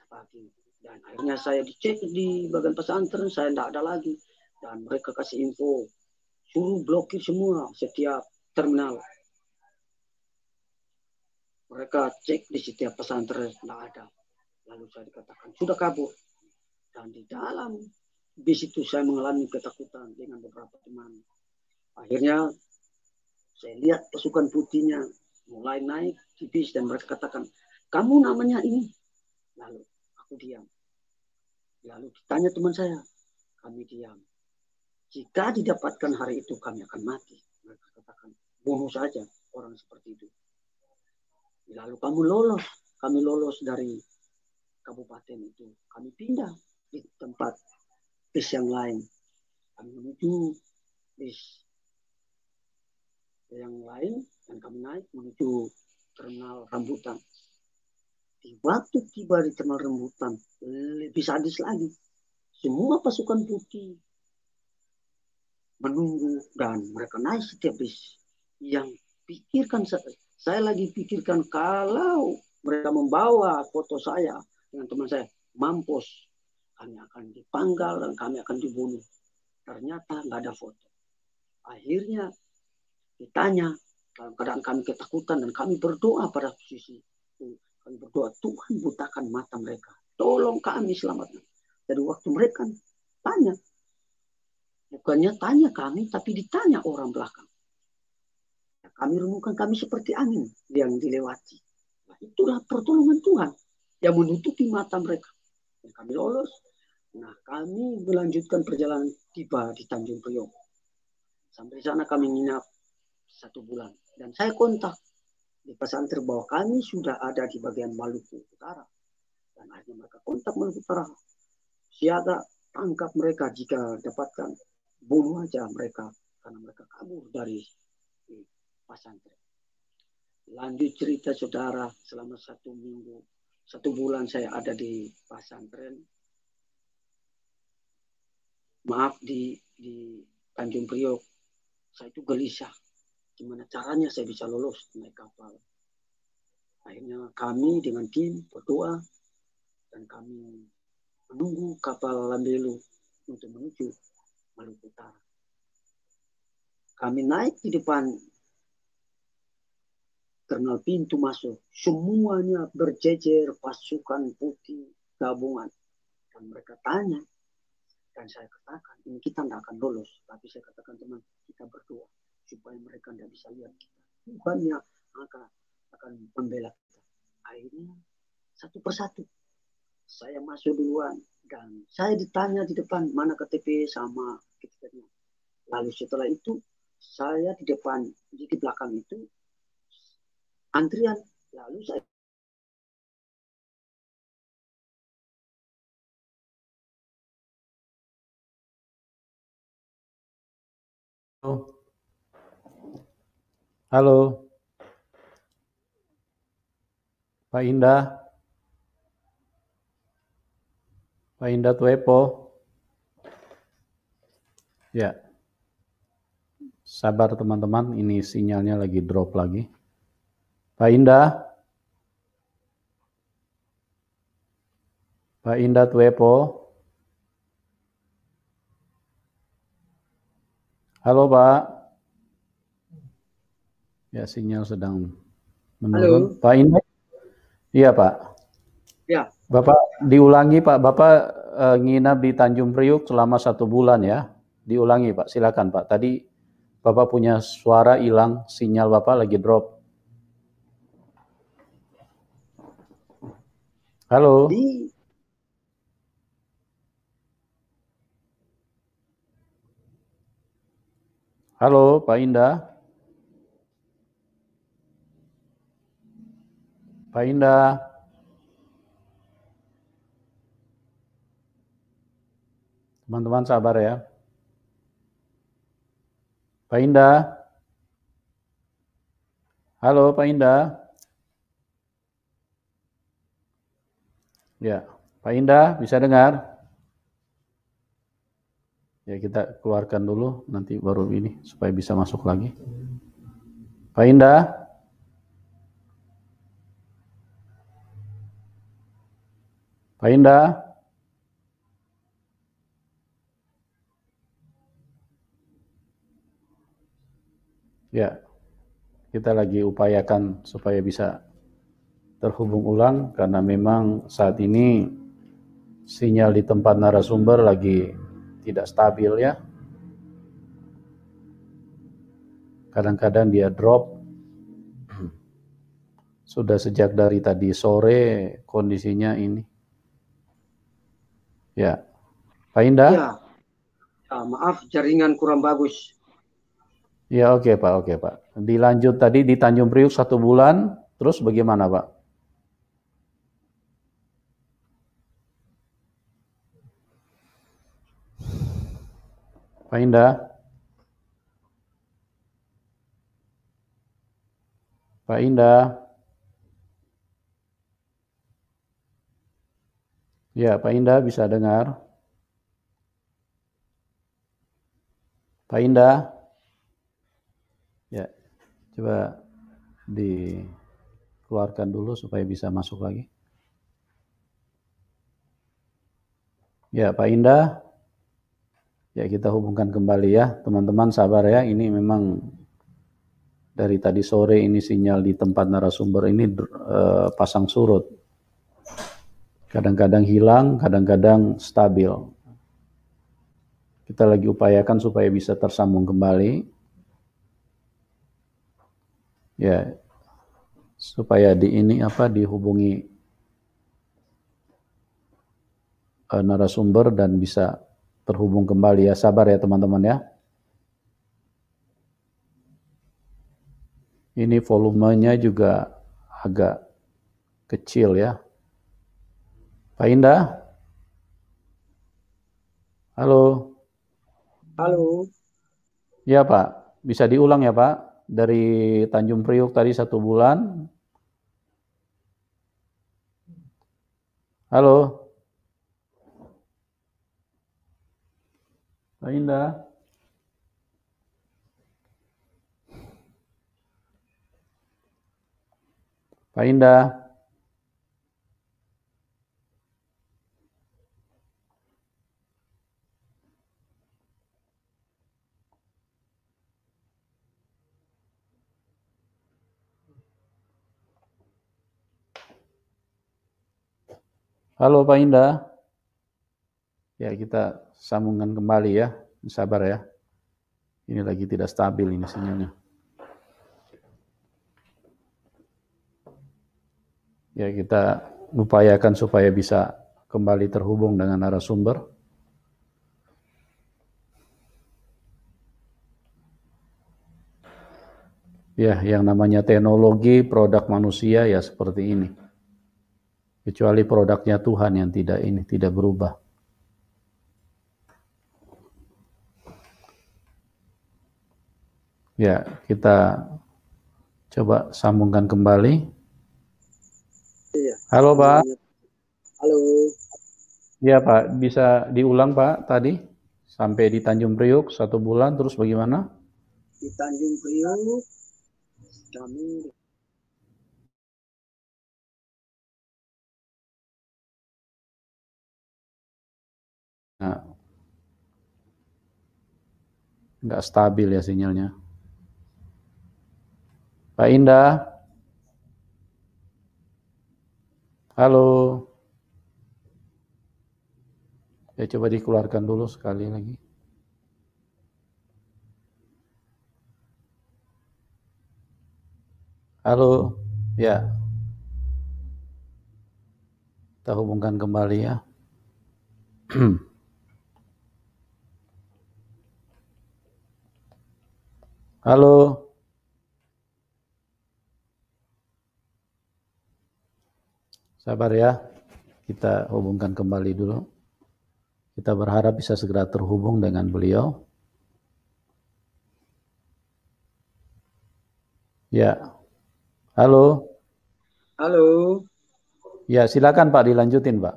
pagi. Dan akhirnya saya dicek di bagian pesantren, saya tidak ada lagi. Dan mereka kasih info, suruh blokir semua setiap terminal. Mereka cek di setiap pesantren, tidak ada. Lalu saya dikatakan, sudah kabur. Dan di dalam bis itu saya mengalami ketakutan dengan beberapa teman. Akhirnya saya lihat pasukan putihnya mulai naik di bis dan mereka katakan, kamu namanya ini. Lalu aku diam. Lalu ditanya teman saya, kami diam. Jika didapatkan hari itu kami akan mati. Mereka katakan, bunuh saja orang seperti itu. Lalu kami lolos dari kabupaten itu. Kami pindah di tempat bis yang lain. Kami menuju bis yang lain dan kami naik menuju terminal rambutan. Di waktu tiba di terminal rambutan, lebih sadis lagi. Semua pasukan putih menunggu dan mereka naik setiap bis. Yang pikirkan saya lagi pikirkan kalau mereka membawa foto saya dengan teman saya, mampus, kami akan dipanggal dan kami akan dibunuh. Ternyata nggak ada foto. Akhirnya ditanya, dalam keadaan kami ketakutan dan kami berdoa pada posisi itu. Kami berdoa, Tuhan butakan mata mereka. Tolong kami selamatkan. Jadi waktu mereka tanya, bukannya tanya kami, tapi ditanya orang belakang. Kami renungkan kami seperti angin yang dilewati. Nah, itulah pertolongan Tuhan yang menutupi mata mereka. Dan kami lolos. Nah, kami melanjutkan perjalanan tiba di Tanjung Priok. Sampai di sana kami nginap 1 bulan. Dan saya kontak di pesantren bahwa kami sudah ada di bagian Maluku Utara. Dan akhirnya mereka kontak Maluku Utara. Siaga tangkap mereka jika dapatkan. Bunuh aja mereka. Karena mereka kabur dari pesantren. Lanjut cerita saudara, selama 1 minggu, 1 bulan saya ada di pesantren. Maaf di Tanjung Priok. Saya itu gelisah. Gimana caranya saya bisa lolos naik kapal. Akhirnya kami dengan tim berdoa dan kami menunggu kapal Lambelu untuk menuju Maluku Utara. Kami naik di depan terminal pintu masuk. Semuanya berjejer pasukan putih gabungan. Dan mereka tanya. Dan saya katakan, ini kita tidak akan lolos. Tapi saya katakan teman, kita berdoa. Supaya mereka tidak bisa lihat kita. Tuhannya akan membela kita. Akhirnya satu persatu saya masuk duluan dan saya ditanya di depan mana KTP sama KTP-nya. Lalu setelah itu saya di depan, di belakang itu antrian. Lalu saya Halo, Pak Indah. Pak Indah Tuepo. Ya, sabar teman-teman, ini sinyalnya lagi drop lagi. Pak Indah. Pak Indah Tuepo. Halo Pak. Ya, sinyal sedang menurun. Halo. Pak Indah. Iya Pak. Ya. Bapak diulangi Pak. Bapak nginap di Tanjung Priok selama 1 bulan ya. Diulangi Pak. Silakan Pak. Tadi Bapak punya suara hilang, sinyal Bapak lagi drop. Halo. di Halo, Pak Indah. Pak Indah. Teman-teman sabar ya. Pak Indah. Halo, Pak Indah. Ya, Pak Indah bisa dengar? Ya, kita keluarkan dulu, nanti baru ini, supaya bisa masuk lagi. Pak Indah? Pak Indah? Ya, kita lagi upayakan supaya bisa terhubung ulang, karena memang saat ini sinyal di tempat narasumber lagi tidak stabil ya. Kadang-kadang dia drop. Sudah sejak dari tadi sore kondisinya ini. Ya, Pak Indah? ya, maaf jaringan kurang bagus. Ya, oke Pak. Dilanjut tadi di Tanjung Priuk 1 bulan, terus bagaimana Pak? Pak Indah? Pak Indah? Ya, Pak Indah bisa dengar? Pak Indah? Ya, coba dikeluarkan dulu supaya bisa masuk lagi. Ya, Pak Indah? Ya, kita hubungkan kembali ya. Teman-teman sabar ya, ini memang dari tadi sore ini sinyal di tempat narasumber ini pasang surut. Kadang-kadang hilang, kadang-kadang stabil. Kita lagi upayakan supaya bisa tersambung kembali. Ya, supaya dihubungi narasumber dan bisa terhubung kembali ya. Sabar ya teman-teman ya. Ini volumenya juga agak kecil ya. Pak Indah? Halo? Halo, Ya Pak, bisa diulang ya Pak? Dari Tanjung Priuk tadi 1 bulan. Halo? Pak Indah? Pak Indah? Halo Pak Indah? Ya, kita sambungkan kembali ya. Sabar ya. Ini lagi tidak stabil ini sinyalnya. Ya, kita upayakan supaya bisa kembali terhubung dengan narasumber. Ya, yang namanya teknologi, produk manusia ya seperti ini. Kecuali produknya Tuhan yang tidak berubah. Ya, kita coba sambungkan kembali. iya. Halo Pak. Halo, Ya Pak, bisa diulang Pak tadi? Sampai di Tanjung Priuk 1 bulan, terus bagaimana? di Tanjung Priok kami Nah, nggak stabil ya sinyalnya. Pak Indah, halo. Ya coba dikeluarkan dulu sekali lagi. Halo, ya. Kita hubungkan kembali ya. Halo. Sabar ya. Kita hubungkan kembali dulu. Kita berharap bisa segera terhubung dengan beliau. Ya. Halo. Halo. Ya, silakan Pak, dilanjutin Pak.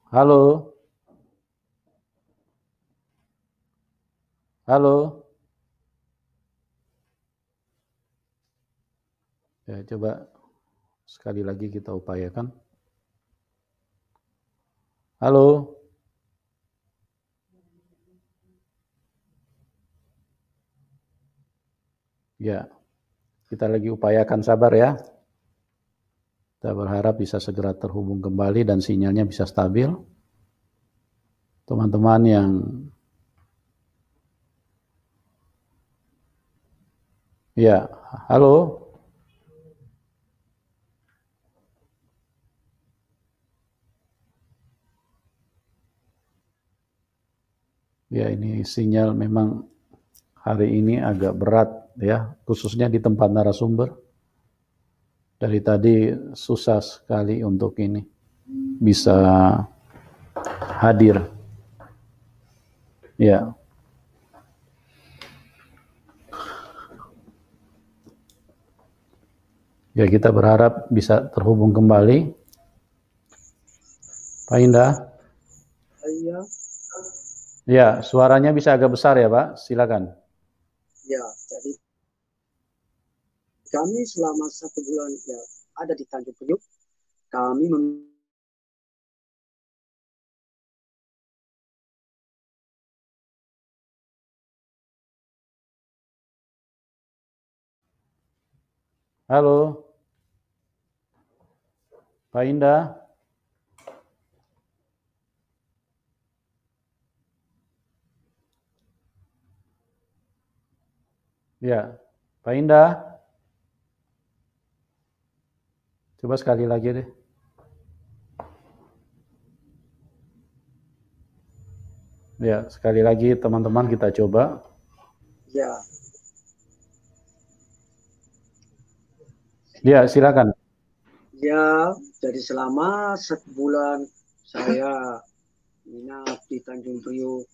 Halo. Halo. Ya, coba sekali lagi kita upayakan. Halo. Ya, kita lagi upayakan, sabar ya. Kita berharap bisa segera terhubung kembali dan sinyalnya bisa stabil. Teman-teman yang ya, halo. Ya, ini sinyal memang hari ini agak berat ya, khususnya di tempat narasumber. Dari tadi susah sekali untuk ini bisa hadir. Ya. Ya, kita berharap bisa terhubung kembali. Pak Indah. Iya. Ya, suaranya bisa agak besar ya Pak, silakan. Ya, jadi kami selama 1 bulan ya ada di Tanjung Priok. Kami Halo. Pak Indah. Ya, Pak Indah. Coba sekali lagi deh. Ya, sekali lagi teman-teman kita coba. ya. Ya, silakan. Ya, jadi selama 1 bulan saya menginap di Tanjung Priok.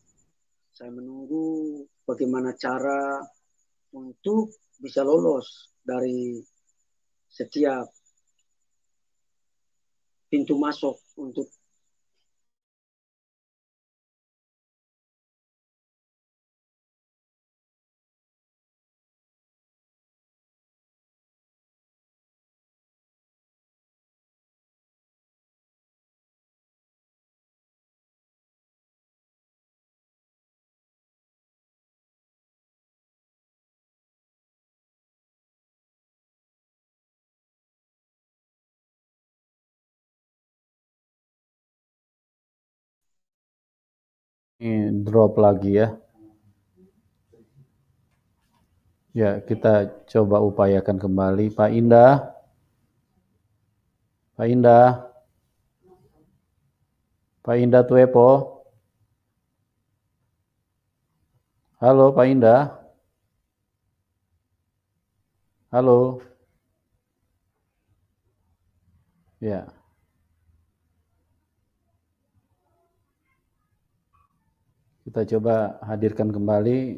Saya menunggu bagaimana cara untuk bisa lolos dari setiap pintu masuk untuk Ini drop lagi ya. Ya, kita coba upayakan kembali. Pak Indah. Pak Indah. Pak Indah Tuepo. Halo Pak Indah. Halo. Ya. Kita coba hadirkan kembali.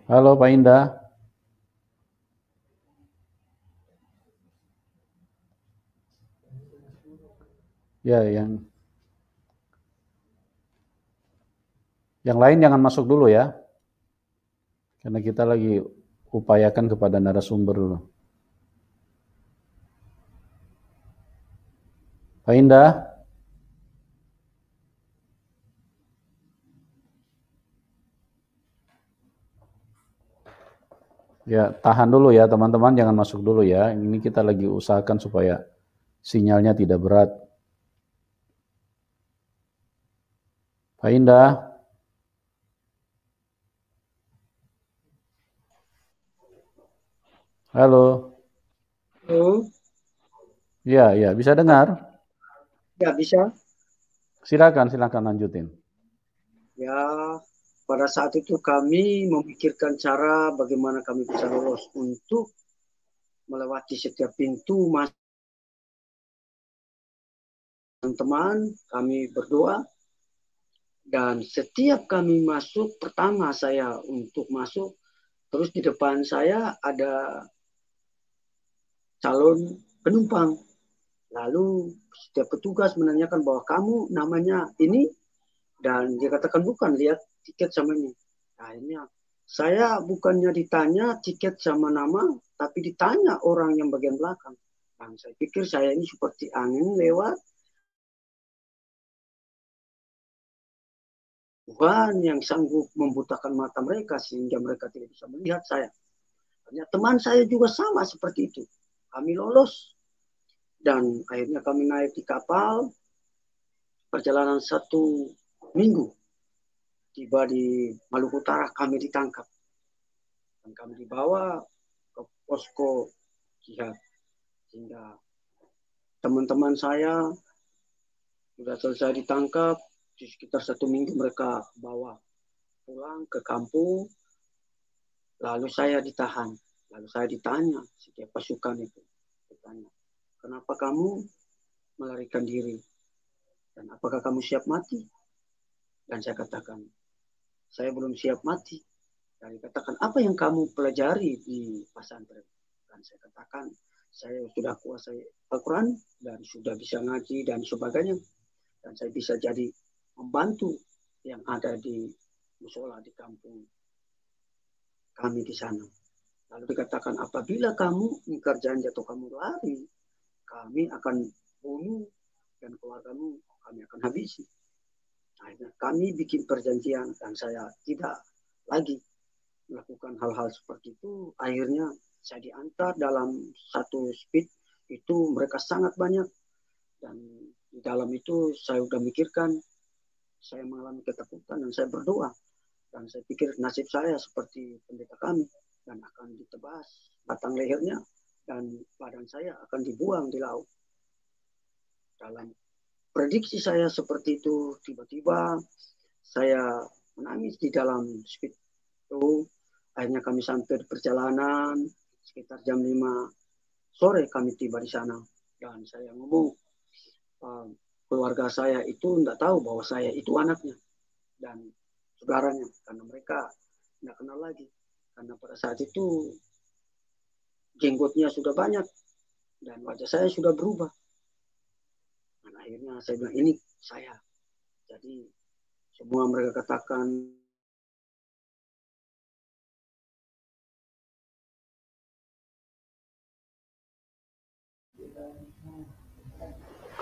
Halo Pak Indah. Ya, yang lain jangan masuk dulu ya. Karena kita lagi upayakan kepada narasumber dulu. Pak Indah. Ya, tahan dulu ya teman-teman, jangan masuk dulu ya. Ini kita lagi usahakan supaya Sinyalnya tidak berat. Pak Indah. Halo. Halo. Ya, bisa dengar? Ya, bisa. Silakan lanjutin. Ya, pada saat itu kami memikirkan cara bagaimana kami bisa lolos untuk melewati setiap pintu masuk teman-teman, kami berdoa. Dan setiap kami masuk, pertama saya untuk masuk, terus di depan saya ada calon penumpang. Lalu setiap petugas menanyakan bahwa kamu namanya ini, dan dia katakan bukan, lihat tiket sama ini. Akhirnya saya bukannya ditanya tiket sama nama, tapi ditanya orang yang bagian belakang. Dan saya pikir saya ini seperti angin lewat. Tuhan yang sanggup membutakan mata mereka sehingga mereka tidak bisa melihat saya. Hanya teman saya juga sama seperti itu. Kami lolos dan akhirnya kami naik di kapal. Perjalanan 1 minggu. Tiba di Maluku Utara, kami ditangkap. Dan kami dibawa ke posko jihad. Sehingga teman-teman saya sudah selesai ditangkap. Di sekitar 1 minggu mereka bawa pulang ke kampung. Lalu saya ditahan. Lalu saya ditanya setiap pasukan itu. Ditanya, kenapa kamu melarikan diri? Dan apakah kamu siap mati? Dan saya katakan, saya belum siap mati. Dan dikatakan, apa yang kamu pelajari di pesantren? Dan saya katakan, saya sudah kuasai Al-Quran dan sudah bisa ngaji dan sebagainya. Dan saya bisa jadi membantu yang ada di musola di kampung kami di sana. Lalu dikatakan, apabila kamu ingkar janji atau kamu lari, kami akan bunuh dan keluargamu kami akan habisi. Akhirnya kami bikin perjanjian dan saya tidak lagi melakukan hal-hal seperti itu. Akhirnya saya diantar dalam satu speed itu mereka sangat banyak dan di dalam itu saya sudah mikirkan, saya mengalami ketakutan dan saya berdoa dan saya pikir nasib saya seperti pendeta kami dan akan ditebas batang lehernya dan badan saya akan dibuang di laut. Dalam prediksi saya seperti itu, tiba-tiba saya menangis di dalam speed itu. Akhirnya kami sampai di perjalanan sekitar jam 5 sore kami tiba di sana dan saya ngomong, keluarga saya itu tidak tahu bahwa saya itu anaknya dan saudaranya karena mereka tidak kenal lagi karena pada saat itu jenggotnya sudah banyak dan wajah saya sudah berubah. Dan akhirnya saya bilang, ini saya. Jadi semua mereka katakan,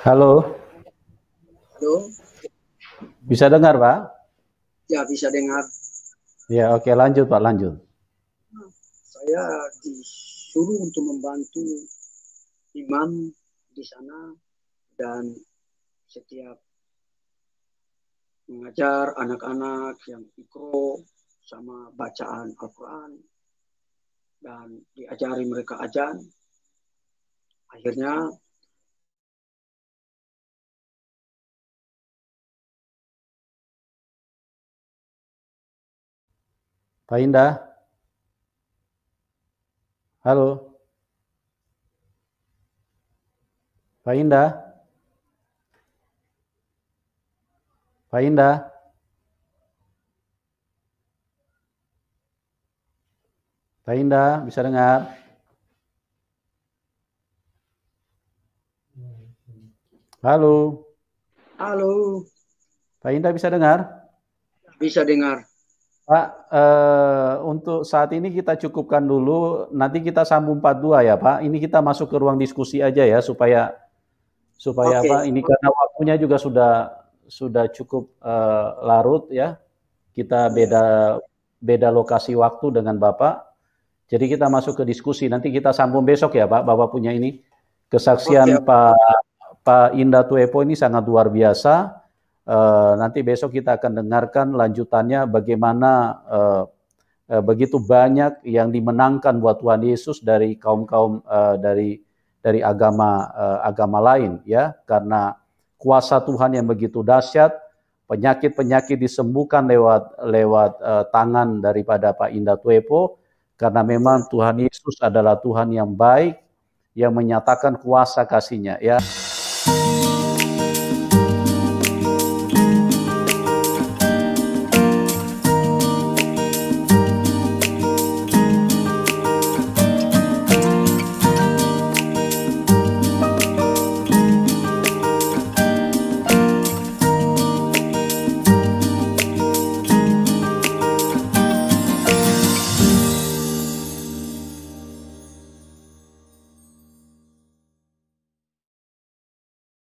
Halo. halo, Bisa dengar, Pak? ya bisa dengar. Ya, oke, lanjut, Pak, lanjut. Saya disuruh untuk membantu imam di sana dan setiap mengajar anak-anak yang ikro sama bacaan Al-Quran dan diajari mereka ajan. Akhirnya Pak Indah. Halo. Pak Indah. Pak Indah. Pak Indah, bisa dengar? Halo. halo, Pak Indah bisa dengar? bisa dengar. Pak, untuk saat ini kita cukupkan dulu, nanti kita sambung part 2 ya Pak. Ini kita masuk ke ruang diskusi aja ya, supaya Oke. apa? Ini karena waktunya juga sudah cukup larut ya. Kita beda lokasi waktu dengan Bapak. Jadi kita masuk ke diskusi. Nanti kita sambung besok ya Pak. Bapak punya ini Kesaksian Oke, Pak Indah Tuepo ini sangat luar biasa. Nanti besok kita akan dengarkan lanjutannya bagaimana begitu banyak yang dimenangkan buat Tuhan Yesus dari kaum-kaum dari agama lain, ya, karena kuasa Tuhan yang begitu dahsyat, penyakit-penyakit disembuhkan lewat tangan daripada Pak Indah Tuepo, karena memang Tuhan Yesus adalah Tuhan yang baik, yang menyatakan kuasa kasih-Nya, ya.